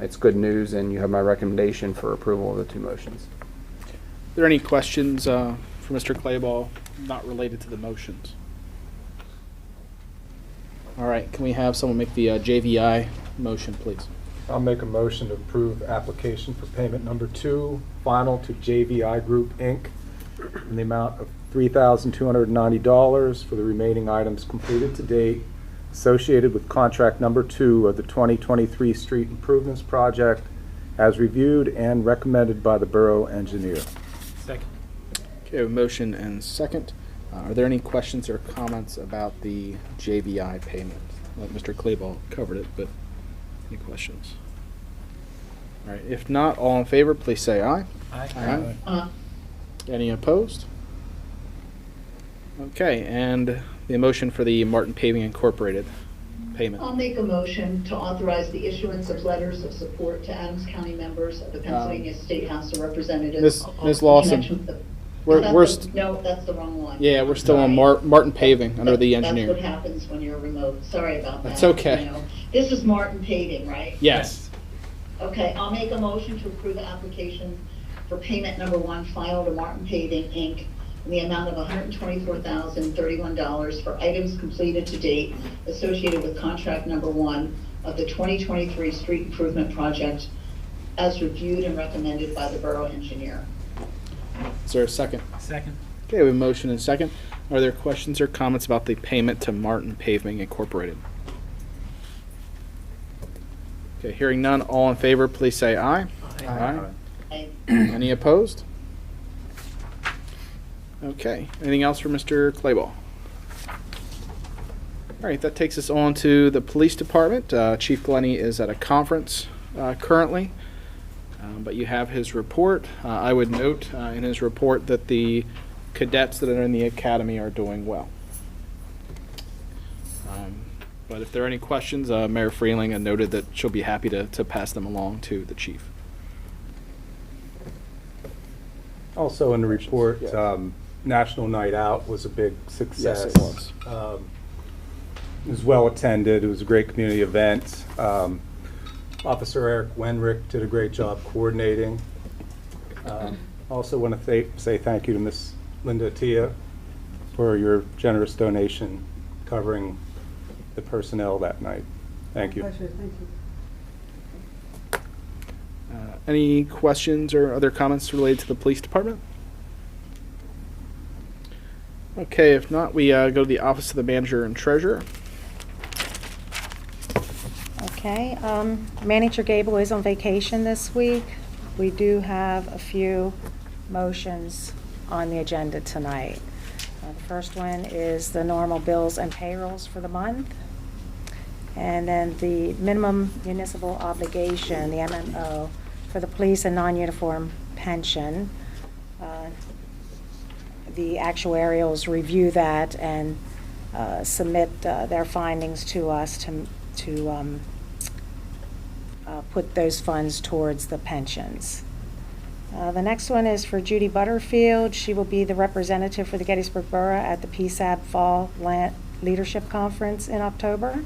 it's good news, and you have my recommendation for approval of the 2 motions. Are there any questions for Mr. Clayball not related to the motions? All right, can we have someone make the JVI motion, please? I'll make a motion to approve application for payment number 2, final to JVI Group, Inc., in the amount of $3,290 for the remaining items completed to date associated with contract number 2 of the 2023 Street Improvements Project as reviewed and recommended by the Borough Engineer. Second. Okay, a motion and second. Are there any questions or comments about the JVI payment? Like Mr. Clayball covered it, but any questions? All right, if not, all in favor, please say aye. Aye. Any opposed? Okay, and the motion for the Martin Paving Incorporated payment. I'll make a motion to authorize the issuance of letters of support to Adams County members of the Pennsylvania State House of Representatives. Ms. in Lawson, connection with the- we're No, that's the wrong one. yeah, we're still on Sorry. Martin Paving under the engineer. That's what happens when you're remote. Sorry about that. That's okay. You know. This is Martin Paving, right? Yes. Okay, I'll make a motion to approve the application for payment number 1 final to Martin Paving, Inc., in the amount of $124,031 for items completed to date associated with contract number 1 of the 2023 Street Improvement Project as reviewed and recommended by the Borough Engineer. Is there a second? Second. Okay, we have a motion and second. Are there questions or comments about the payment to Martin Paving Incorporated? Okay, hearing none, all in favor, please say aye. Any opposed? Okay, anything else for Mr. Clayball? All right, that takes us on to the police department. Chief Glenny is at a conference currently, but you have his report. I would note in his report that the cadets that are in the academy are doing well. But if there are any questions, Mayor Freeling noted that she'll be happy to pass them along to the chief. Also in the report, Yeah. National Night Out was a big success. Yes, it was. It was well attended. It was a great community event. Officer Eric Wenrick did a great job coordinating. Also want to say thank you to Miss Linda Tia for your generous donation covering the personnel that night. Thank you. Pleasure, thank you. Any questions or other comments related to the police department? Okay, if not, we go to the office of the manager and treasurer. Okay, Manager Gable is on vacation this week. We do have a few motions on the agenda tonight. The first one is the normal bills and payrolls for the month. And then the minimum municipal obligation, the MMO, for the police and non-uniform pension. The actuarials review that and submit their findings to us to put those funds towards the pensions. The next one is for Judy Butterfield. She will be the representative for the Gettysburg Borough at the PSAB Fall Leadership Conference in October.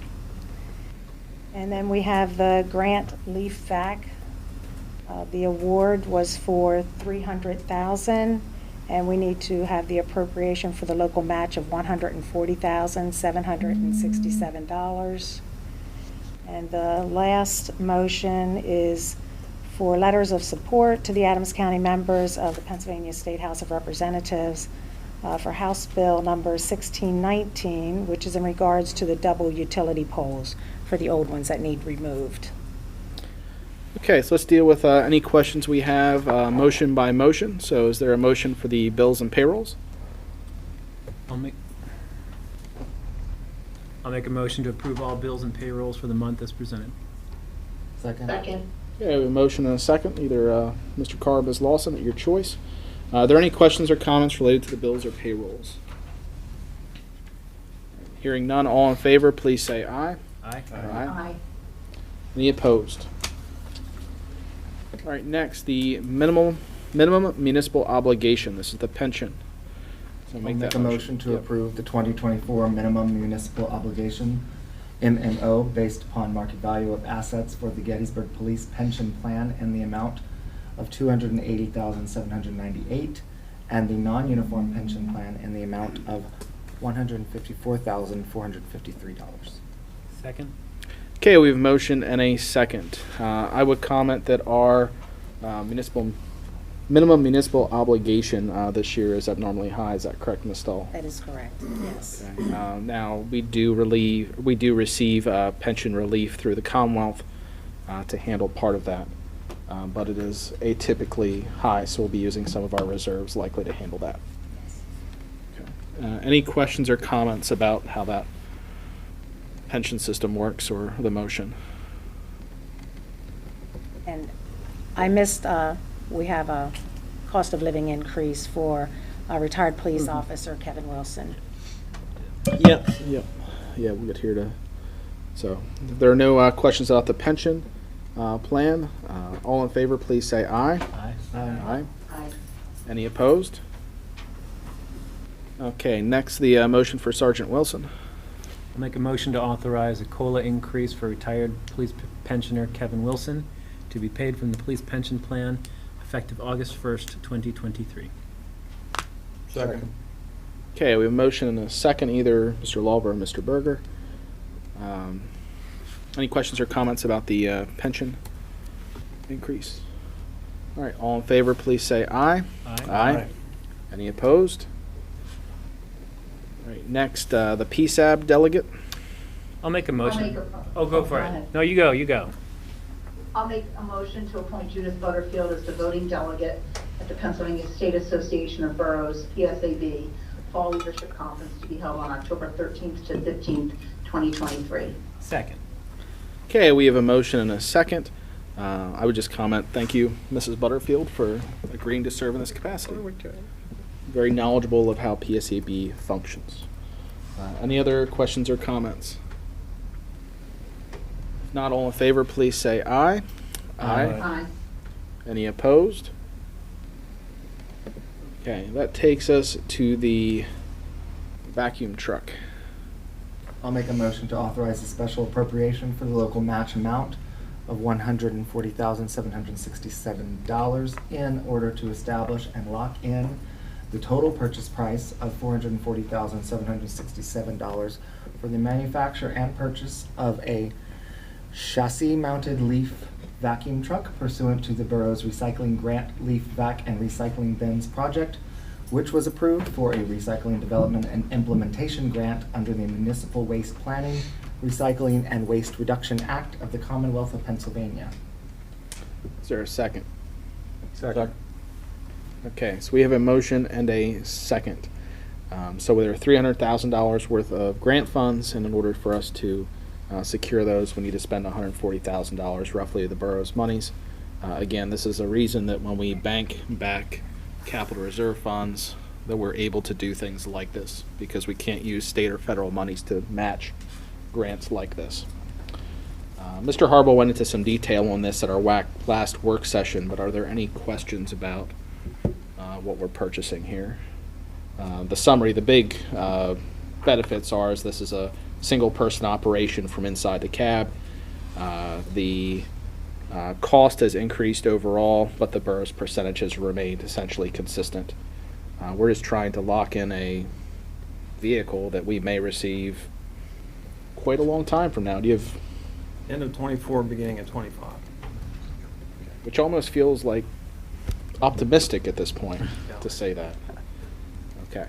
And then we have the Grant Leaf Vac. The award was for $300,000, and we need to have the appropriation for the local match of $140,767. And the last motion is for letters of support to the Adams County members of the Pennsylvania State House of Representatives for House Bill number 1619, which is in regards to the double utility poles for the old ones that need removed. Okay, so let's deal with any questions we have motion by motion. So is there a motion for the bills and payrolls? I'll make a motion to approve all bills and payrolls for the month as presented. Second. Okay, we have a motion and a second. Either Mr. Carr or Ms. Lawson, at your choice. Are there any questions or comments related to the bills or payrolls? Hearing none, all in favor, please say aye. Aye. Aye. Any opposed? All right, next, the minimum municipal obligation. This is the pension. So I'll make make that a motion to Yep. approve the 2024 minimum municipal obligation, MMO, based upon market value of assets for the Gettysburg Police Pension Plan in the amount of $280,798, and the non-uniform pension plan in the amount of $154,453. Second. Okay, we have a motion and a second. I would comment that our minimum municipal obligation this year is abnormally high. Is that correct, Ms. Stahl? That is correct, yes. Okay. Now, we do receive pension relief through the Commonwealth to handle part of that. But it is atypically high, so we'll be using some of our reserves likely to handle that. Okay. Any questions or comments about how that pension system works or the motion? And I missed, we have a cost of living increase for a retired police officer, Kevin Wilson. Yep. Yeah, we'll get here to. So, if there are no questions about the pension plan, all in favor, please say aye. Aye. Aye. Aye. Any opposed? Okay, next the motion for Sergeant Wilson. I'll make a motion to authorize a COLA increase for retired police pensioner Kevin Wilson to be paid from the police pension plan effective August 1st, 2023. Second. Okay, we have a motion and a second, either Mr. Lawver or Mr. Berger. Any questions or comments about the pension increase? All right, all in favor, please say aye. Aye. Aye. Any opposed? All right, next, the PSAB delegate. I'll make a I'll motion. make a- Oh, go for go it. ahead. No, you go. I'll make a motion to appoint Judith Butterfield as the voting delegate at the Pennsylvania State Association of Boroughs, PSAB, Fall Leadership Conference to be held on October 13th to 15th, 2023. Second. Okay, we have a motion and a second. I would just comment, thank you, Mrs. Butterfield, for agreeing to serve in this capacity. Very knowledgeable of how PSAB functions. Any other questions or comments? If not, all in favor, please say aye. Aye. Any opposed? Okay, that takes us to the vacuum truck. I'll make a motion to authorize a special appropriation for the local match amount of $140,767 in order to establish and lock in the total purchase price of $440,767 for the manufacture and purchase of a chassis-mounted leaf vacuum truck pursuant to the borough's recycling grant leaf vac and recycling bins project, which was approved for a recycling development and implementation grant under the Municipal Waste Planning, Recycling, and Waste Reduction Act of the Commonwealth of Pennsylvania. Is there a second? Second. Okay, so we have a motion and a second. So there are $300,000 worth of grant funds, and in order for us to secure those, we need to spend $140,000 roughly of the borough's monies. Again, this is a reason that when we bank back capital reserve funds, that we're able to do things like this, because we can't use state or federal monies to match grants like this. Mr. Harbaugh went into some detail on this at our last work session, but are there any questions about what we're purchasing here? The summary, the big benefits are is this is a single person operation from inside the cab. The cost has increased overall, but the borough's percentage has remained essentially consistent. We're just trying to lock in a vehicle that we may receive quite a long time from now. Do you have? End of 24, beginning of 25. Which almost feels like optimistic at this point to say that. Okay.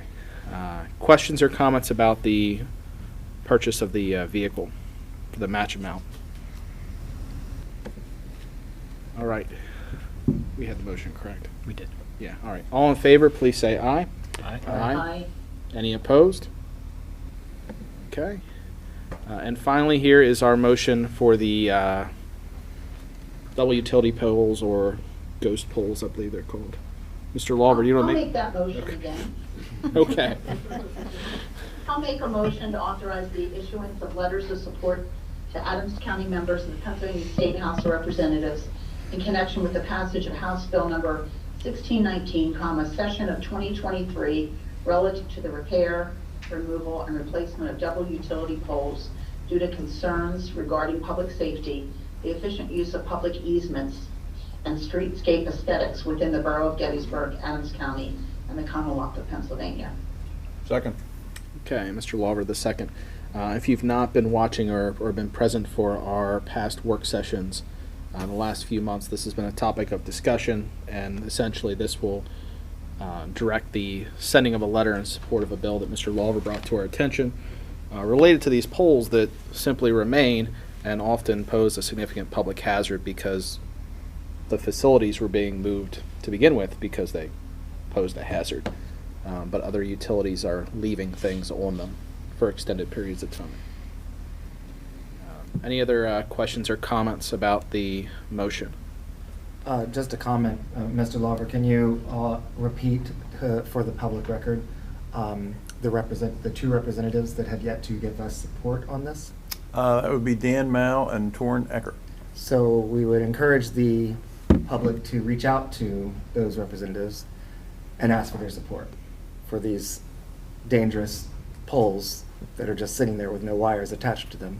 Questions or comments about the purchase of the vehicle for the match amount? All right. We had the motion, correct? We did. Yeah, all right. All in favor, please say aye. Aye. Aye. Any opposed? Okay. And finally, here is our motion for the double utility poles, or ghost poles, I believe they're called. Mr. Lawver, do you want I'll to make that motion again. Okay. I'll make a motion to authorize the issuance of letters of support to Adams County members of the Pennsylvania State House of Representatives in connection with the passage of House Bill number 1619, session of 2023, relative to the repair, removal, and replacement of double utility poles due to concerns regarding public safety, the efficient use of public easements, and streetscape aesthetics within the borough of Gettysburg, Adams County, and the Commonwealth of Pennsylvania. Second. Okay, Mr. Lawver, the second. If you've not been watching or been present for our past work sessions the last few months, this has been a topic of discussion, and essentially this will direct the sending of a letter in support of a bill that Mr. Lawver brought to our attention related to these poles that simply remain and often pose a significant public hazard because the facilities were being moved to begin with because they posed a hazard. But other utilities are leaving things on them for extended periods of time. Any other questions or comments about the motion? Just a comment, Mr. Lawver, can you repeat for the public record the two representatives that have yet to give us support on this? That would be Dan Mao and Torrin Eckert. So we would encourage the public to reach out to those representatives and ask for their support for these dangerous poles that are just sitting there with no wires attached to them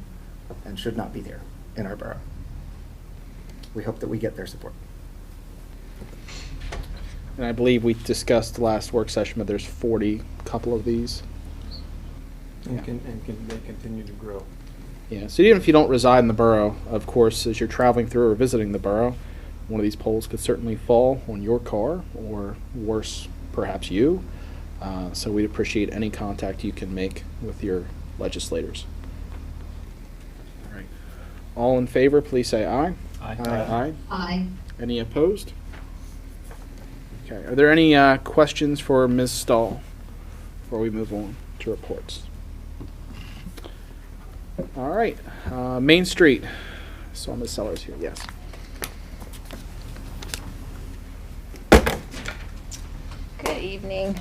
and should not be there in our borough. We hope that we get their support. And I believe we discussed last work session, but there's 40 couple of these. And they continue to grow. Yeah, so even if you don't reside in the borough, of course, as you're traveling through or visiting the borough, one of these poles could certainly fall on your car, or worse, perhaps you. So we'd appreciate any contact you can make with your legislators. All right. All in favor, please say aye. Aye. Aye. Aye. Any opposed? Okay. Are there any questions for Ms. Stahl before we move on to reports? All right. Main Street. I saw Ms. Sellers here. Yes. Good evening.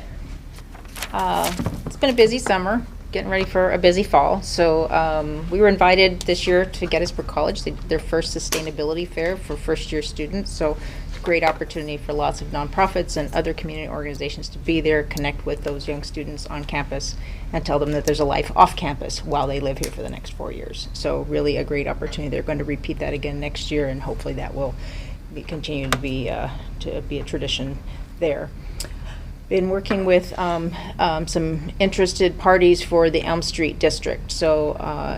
It's been a busy summer, getting ready for a busy fall. So we were invited this year to Gettysburg College, their first sustainability fair for first-year students. So it's a great opportunity for lots of nonprofits and other community organizations to be there, connect with those young students on campus, and tell them that there's a life off campus while they live here for the next 4 years. So really a great opportunity. They're going to repeat that again next year, and hopefully that will continue to be a tradition there. Been working with some interested parties for the Elm Street district. So,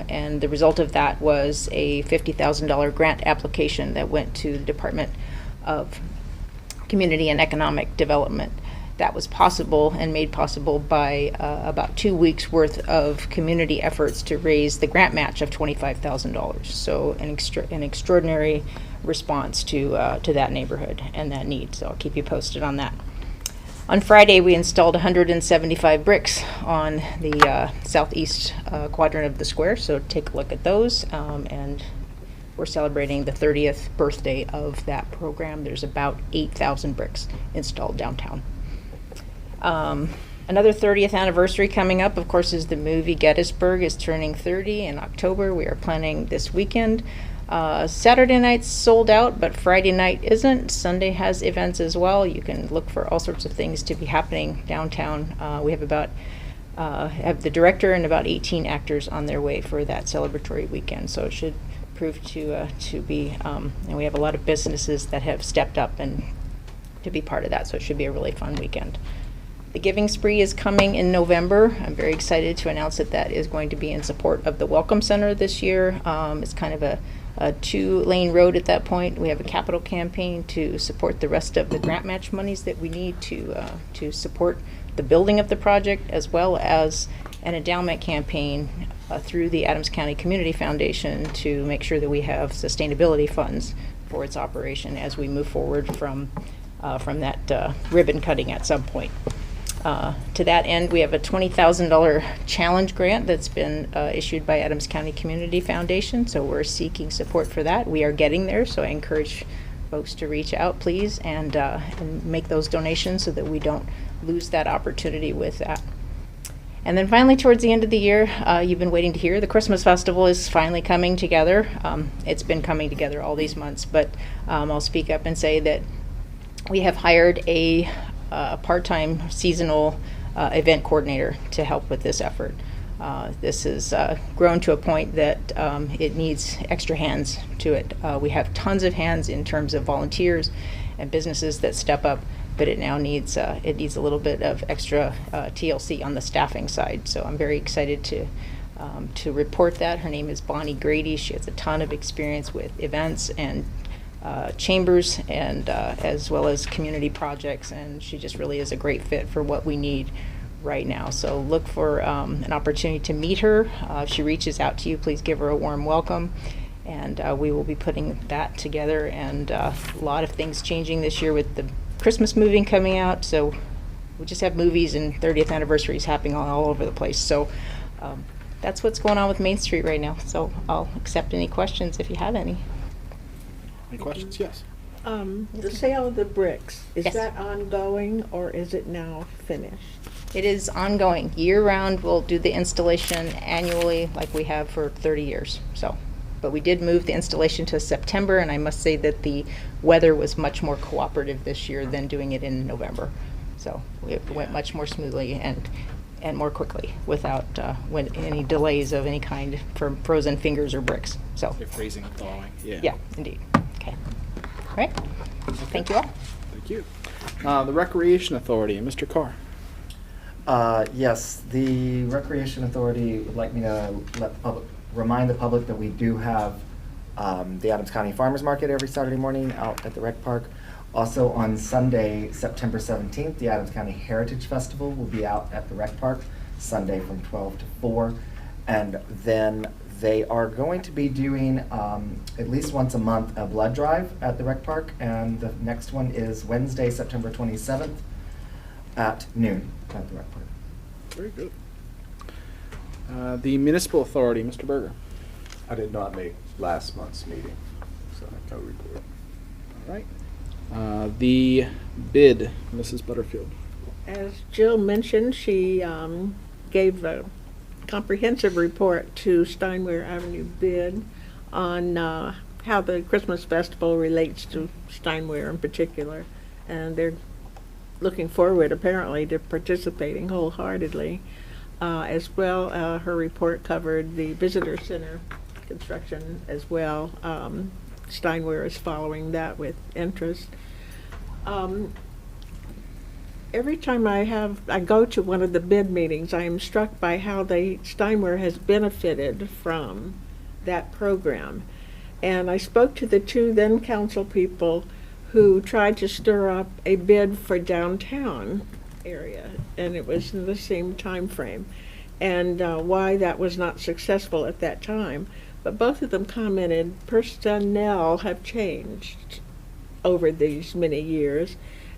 and the result of that was a $50,000 grant application that went to the Department of Community and Economic Development. That was possible and made possible by about 2 weeks worth of community efforts to raise the grant match of $25,000. So an extraordinary response to that neighborhood and that need. So I'll keep you posted on that. On Friday, we installed 175 bricks on the southeast quadrant of the square, so take a look at those. And we're celebrating the 30th birthday of that program. There's about 8,000 bricks installed downtown. Another 30th anniversary coming up, of course, is the movie Gettysburg is turning 30 in October. We are planning this weekend. Saturday night's sold out, but Friday night isn't. Sunday has events as well. You can look for all sorts of things to be happening downtown. We have have the director and about 18 actors on their way for that celebratory weekend. So it should prove to be, and we have a lot of businesses that have stepped up and to be part of that. So it should be a really fun weekend. The Giving Spree is coming in November. I'm very excited to announce that is going to be in support of the Welcome Center this year. It's kind of a 2-lane road at that point. We have a capital campaign to support the rest of the grant match monies that we need to support the building of the project, as well as an endowment campaign through the Adams County Community Foundation to make sure that we have sustainability funds for its operation as we move forward from that ribbon cutting at some point. To that end, we have a $20,000 challenge grant that's been issued by Adams County Community Foundation, so we're seeking support for that. We are getting there, so I encourage folks to reach out, please, and make those donations so that we don't lose that opportunity with that. And then finally, towards the end of the year, you've been waiting to hear, the Christmas Festival is finally coming together. It's been coming together all these months, but I'll speak up and say that we have hired a part-time seasonal event coordinator to help with this effort. This has grown to a point that it needs extra hands to it. We have tons of hands in terms of volunteers and businesses that step up, but it now needs a little bit of extra TLC on the staffing side. So I'm very excited to to report that. Her name is Bonnie Grady. She has a ton of experience with events and chambers, and as well as community projects, and she just really is a great fit for what we need right now. So look for an opportunity to meet her. If she reaches out to you, please give her a warm welcome. And we will be putting that together, and a lot of things changing this year with the Christmas movie coming out. So we just have movies and 30th anniversaries happening all over the place. So that's what's going on with Main Street right now. So I'll accept any questions if you have any. Any questions? Yes. The sale of the bricks, is Yes. that ongoing or is it now finished? It is ongoing. Year-round, we'll do the installation annually like we have for 30 years. So, but we did move the installation to September, and I must say that the weather was much more cooperative this year than doing it in November. So it went much more smoothly and more quickly without any delays of any kind from frozen fingers or bricks. So They're freezing and thawing. yeah, indeed. Okay. All right. Thank you all. Thank you. The Recreation Authority, Mr. Carr. Yes, the Recreation Authority would like me to remind the public that we do have the Adams County Farmers Market every Saturday morning out at the rec park. Also on Sunday, September 17th, the Adams County Heritage Festival will be out at the rec park, Sunday from 12 to 4. And then they are going to be doing at least once a month a blood drive at the rec park. And the next one is Wednesday, September 27th at noon at the rec park. Very good. The Municipal Authority, Mr. Berger. I did not make last month's meeting, so I have no report. All right. The bid, Mrs. Butterfield. As Jill mentioned, she gave a comprehensive report to Steinway Avenue bid on how the Christmas festival relates to Steinway in particular. And they're looking forward, apparently, to participating wholeheartedly. As well, her report covered the visitor center construction as well. Steinway is following that with interest. Every time I go to one of the bid meetings, I am struck by how Steinway has benefited from that program. And I spoke to the two then council people who tried to stir up a bid for downtown area, and it was in the same time frame, and why that was not successful at that time. But both of them commented personnel have changed over these many years,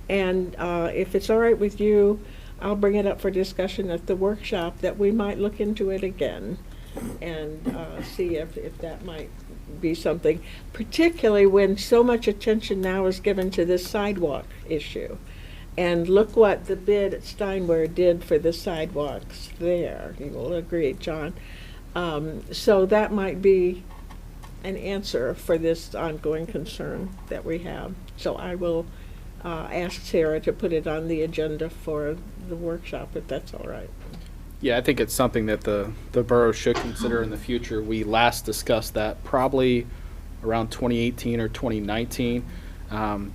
and if it's all right with you, I'll bring it up for discussion at the workshop that we might look into it again and see if that might be something, particularly when so much attention now is given to this sidewalk issue. And look what the bid at Steinway did for the sidewalks there. You will agree, John. So that might be an answer for this ongoing concern that we have. So I will ask Sarah to put it on the agenda for the workshop, if that's all right. Yeah, I think it's something that the borough should consider in the future. We last discussed that probably around 2018 or 2019,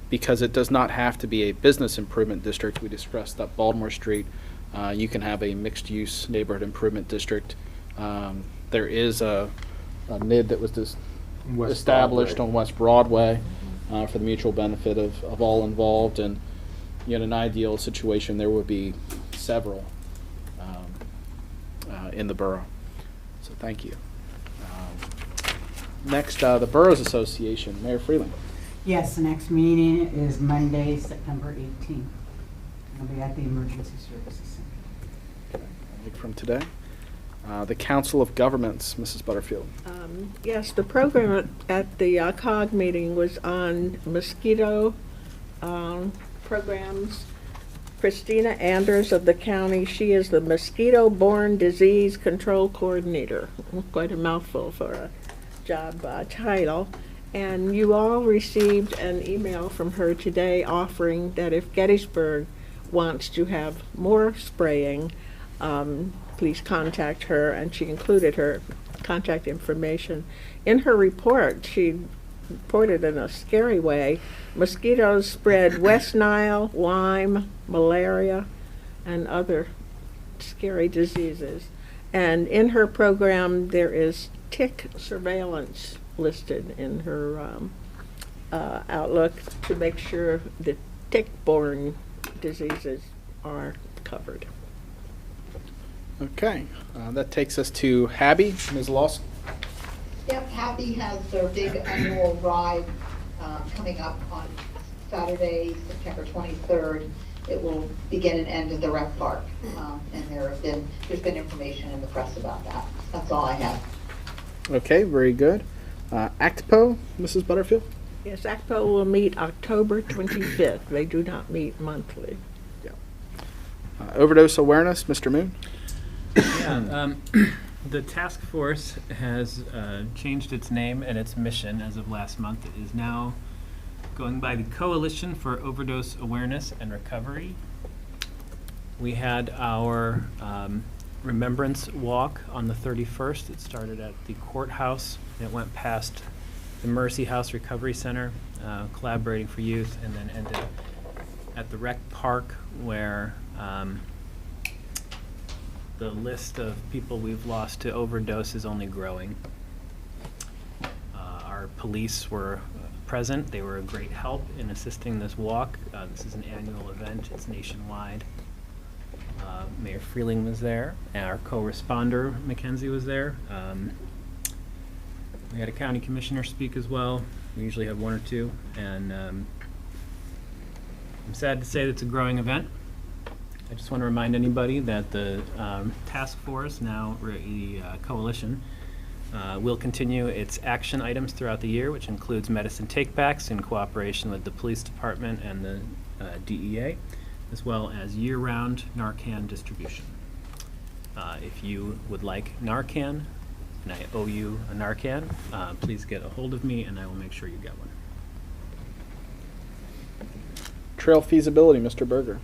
because it does not have to be a business improvement district. We discussed that Baltimore Street. You can have a mixed-use neighborhood improvement district. There is a NID that was established on West Broadway for the mutual benefit of all involved. And in an ideal situation, there would be several in the borough. So thank you. Next, the Boroughs Association, Mayor Freeland. Yes, the next meeting is Monday, September 18th. I'll be at the Emergency Services Center. A week from today. The Council of Governments, Mrs. Butterfield. Yes, the program at the COG meeting was on mosquito programs. Christina Anders of the county, she is the Mosquito-Borne Disease Control Coordinator. Quite a mouthful for a job title. And you all received an email from her today offering that if Gettysburg wants to have more spraying, please contact her, and she included her contact information. In her report, she reported in a scary way, mosquitoes spread West Nile, Lyme, malaria, and other scary diseases. And in her program, there is tick surveillance listed in her outlook to make sure the tick-borne diseases are covered. Okay, that takes us to Habby. Ms. Lawson? Yep, Happy has their big annual ride coming up on Saturday, September 23rd. It will begin and end at the rec park, and there's been information in the press about that. That's all I have. Okay, very good. ACTPO, Mrs. Butterfield? Yes, ACPO will meet October 25th. They do not meet monthly. Yeah. Overdose awareness, Mr. Moon? Yeah, the task force has changed its name and its mission as of last month. It is now going by the Coalition for Overdose Awareness and Recovery. We had our Remembrance Walk on the 31st. It started at the courthouse. It went past the Mercy House Recovery Center, Collaborating for Youth, and then ended at the rec park where the list of people we've lost to overdose is only growing. Our police were present. They were a great help in assisting this walk. This is an annual event. It's nationwide. Mayor Freeling was there. Our co-responder, Mackenzie, was there. We had a county commissioner speak as well. We usually have one or two. And I'm sad to say that it's a growing event. I just want to remind anybody that the task force, now the coalition, will continue its action items throughout the year, which includes medicine takebacks in cooperation with the police department and the DEA, as well as year-round Narcan distribution. If you would like Narcan, and I owe you a Narcan, please get a hold of me and I will make sure you get one. Trail feasibility, Mr. Berger.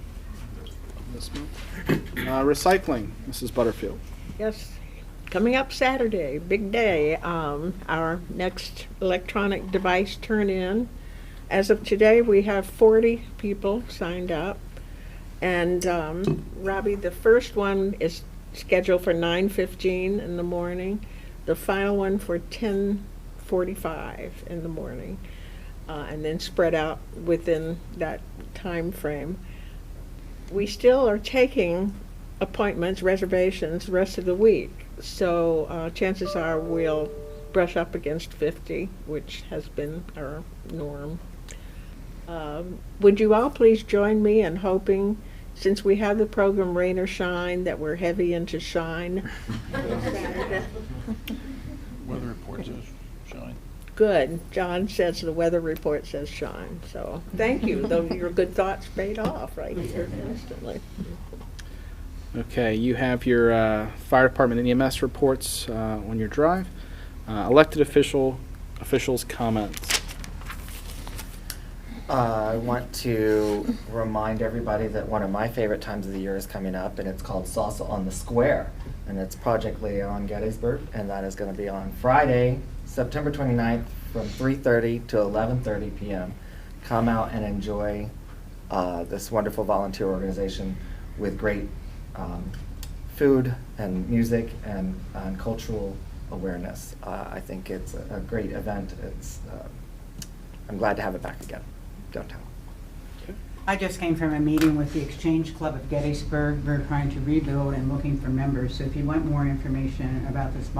Recycling, Mrs. Butterfield. Yes, coming up Saturday, big day. Our next electronic device turn-in. As of today, we have 40 people signed up. And Robbie, the first one is scheduled for 9:15 in the morning. The final one for 10:45 in the morning. And then spread out within that time frame. We still are taking appointments, reservations, the rest of the week. So chances are we'll brush up against 50, which has been our norm. Would you all please join me in hoping, since we have the program Rain or Shine, that we're heavy into shine? Weather report says shine. Good. John says the weather report says shine. So thank you. Though your good thoughts paid off right here instantly. Okay, you have your fire department and EMS reports on your drive. Elected officials' comments. I want to remind everybody that one of my favorite times of the year is coming up, and it's called Salsa on the Square, and it's Project Leon Gettysburg, and that is going to be on Friday, September 29th from 3:30 to 11:30 p.m. Come out and enjoy this wonderful volunteer organization with great food and music and cultural awareness. I think it's a great event. I'm glad to have it back again downtown. I just came from a meeting with the Exchange Club of Gettysburg. We're trying to rebuild and looking for members. So if you want more information about this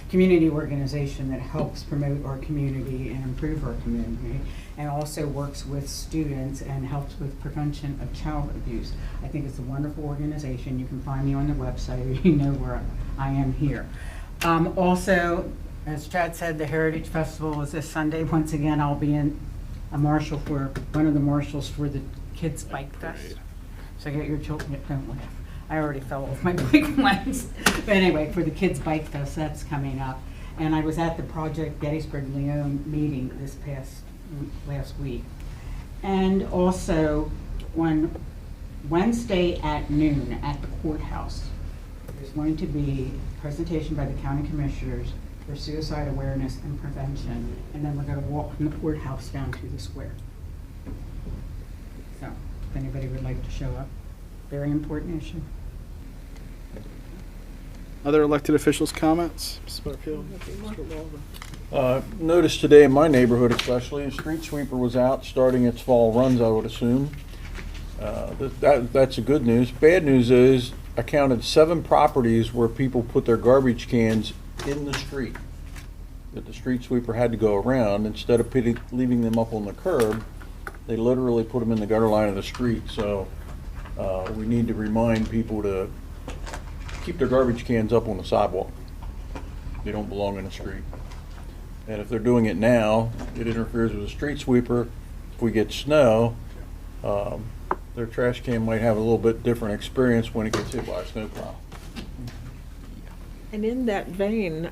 community organization that helps promote our community and improve our community, and also works with students and helps with prevention of child abuse. I think it's a wonderful organization. You can find me on the website. You know where I am here. Also, as Chad said, the Heritage Festival is this Sunday. Once again, I'll be in a marshal for one of the marshals for the Kids Bike Fest. So get your children, don't laugh. I already fell off my bike once. But anyway, for the Kids Bike Fest, that's coming up. And I was at the Project Gettysburg Leon meeting this last week. And also on Wednesday at noon at the courthouse, there's going to be a presentation by the county commissioners for suicide awareness and prevention, and then we're going to walk from the courthouse down to the square. So, if anybody would like to show up, very important issue. Other elected officials' comments? Mrs. Butterfield? Noticed today in my neighborhood especially, a street sweeper was out starting its fall runs, I would assume. That's the good news. Bad news is I counted 7 properties where people put their garbage cans in the street, that the street sweeper had to go around. Instead of leaving them up on the curb, they literally put them in the gutter line of the street. So we need to remind people to keep their garbage cans up on the sidewalk. They don't belong in the street. And if they're doing it now, it interferes with the street sweeper. If we get snow, their trash can might have a little bit different experience when it gets hit by a snowplow. And in that vein,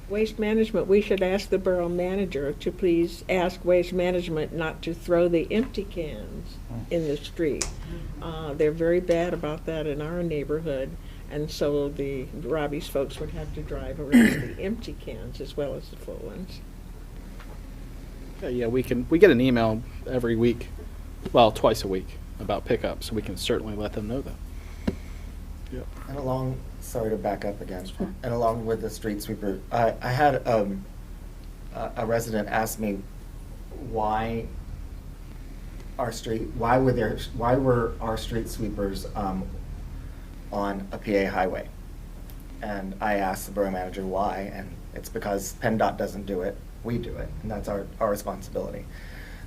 Waste Management, we should ask the borough manager to please ask Waste Management not to throw the empty cans in the street. They're very bad about that in our neighborhood, and so the Robbie's folks would have to drive around the empty cans as well as the full ones. Yeah, we get an email every week, well, twice a week, about pickup, so we can certainly let them know that. Yep. And sorry to back up again, and along with the street sweeper, I had a resident ask me why were our street sweepers on a PA highway? And I asked the borough manager why, and it's because PennDOT doesn't do it, we do it, and that's our responsibility.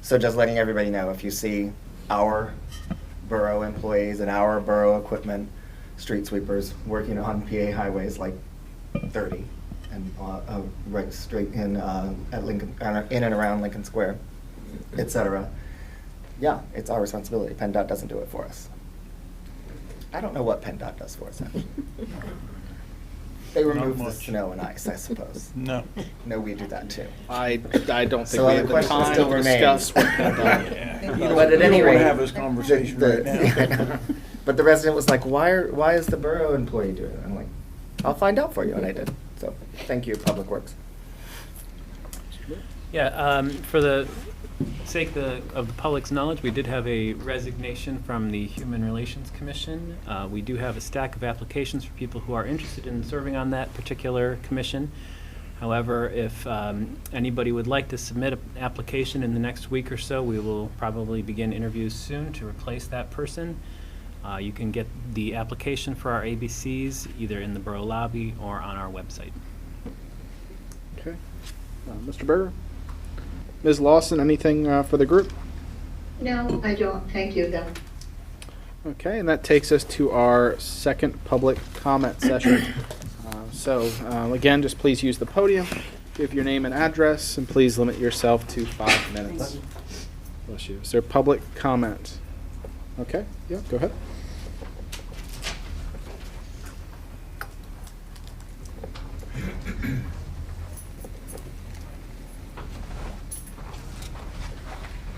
So just letting everybody know, if you see our borough employees and our borough equipment, street sweepers working on PA highways like 30 and right straight in at Lincoln, in and around Lincoln Square, etc. Yeah, it's our responsibility. PennDOT doesn't do it for us. I don't know what PennDOT does for us, actually. They remove the snow and ice, I suppose. No. No, we do that too. I don't think So we other have the questions time still to remain. discuss what PennDOT. But at any We don't rate, wanna have this conversation right now. But the resident was like, why is the borough employee doing it? I'm like, I'll find out for you, and I did. So, thank you, Public Works. Yeah, for the sake of the public's knowledge, we did have a resignation from the Human Relations Commission. We do have a stack of applications for people who are interested in serving on that particular commission. However, if anybody would like to submit an application in the next week or so, we will probably begin interviews soon to replace that person. You can get the application for our ABCs either in the borough lobby or on our website. Okay. Mr. Berger? Ms. Lawson, anything for the group? No, I don't. Thank you, though. Okay, and that takes us to our second public comment session. Again, just please use the podium, give your name and address, and please limit yourself to 5 minutes. Bless you. Is there public comment? Okay, yeah, go ahead.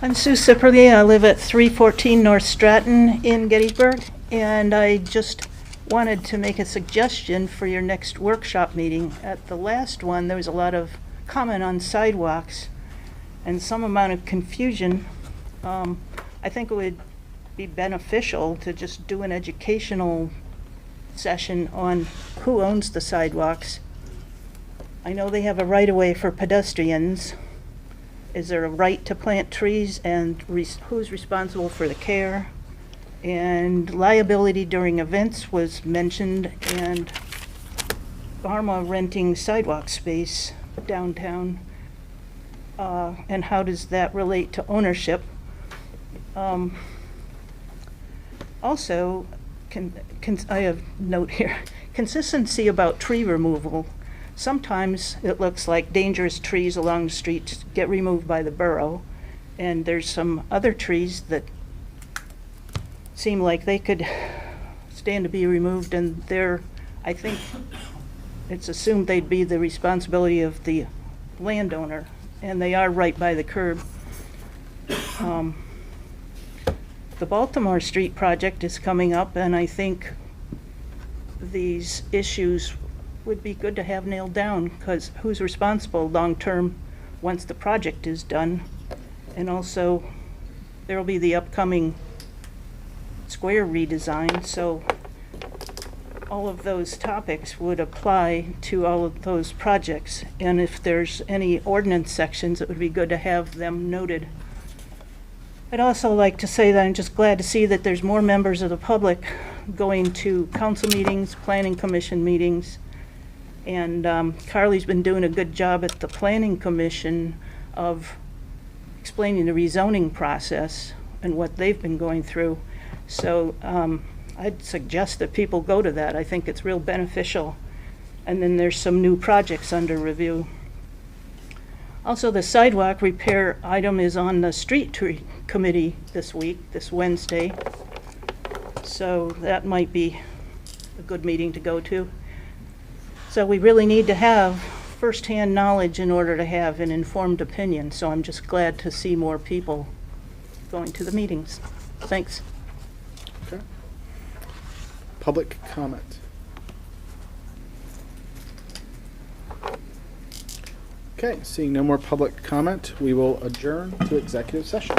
I'm Sue Sipperly. I live at 314 North Stratton in Gettysburg, and I just wanted to make a suggestion for your next workshop meeting. At the last one, there was a lot of comment on sidewalks and some amount of confusion. I think it would be beneficial to just do an educational session on who owns the sidewalks. I know they have a right-of-way for pedestrians. Is there a right to plant trees, and who's responsible for the care? And liability during events was mentioned, and Dharma renting sidewalk space downtown. And how does that relate to ownership? Also, I have a note here, consistency about tree removal. Sometimes it looks like dangerous trees along the streets get removed by the borough, and there's some other trees that seem like they could stand to be removed, and I think it's assumed they'd be the responsibility of the landowner, and they are right by the curb. The Baltimore Street project is coming up, and I think these issues would be good to have nailed down, because who's responsible long-term once the project is done? And also, there will be the upcoming square redesign, so all of those topics would apply to all of those projects. And if there's any ordinance sections, it would be good to have them noted. I'd also like to say that I'm just glad to see that there's more members of the public going to council meetings, planning commission meetings. And Carly's been doing a good job at the planning commission of explaining the rezoning process and what they've been going through. So I'd suggest that people go to that. I think it's real beneficial. And then there's some new projects under review. Also, the sidewalk repair item is on the street tree committee this week, this Wednesday. So that might be a good meeting to go to. So we really need to have firsthand knowledge in order to have an informed opinion. So I'm just glad to see more people going to the meetings. Thanks. Okay. Public comment. Okay, seeing no more public comment, we will adjourn to executive session.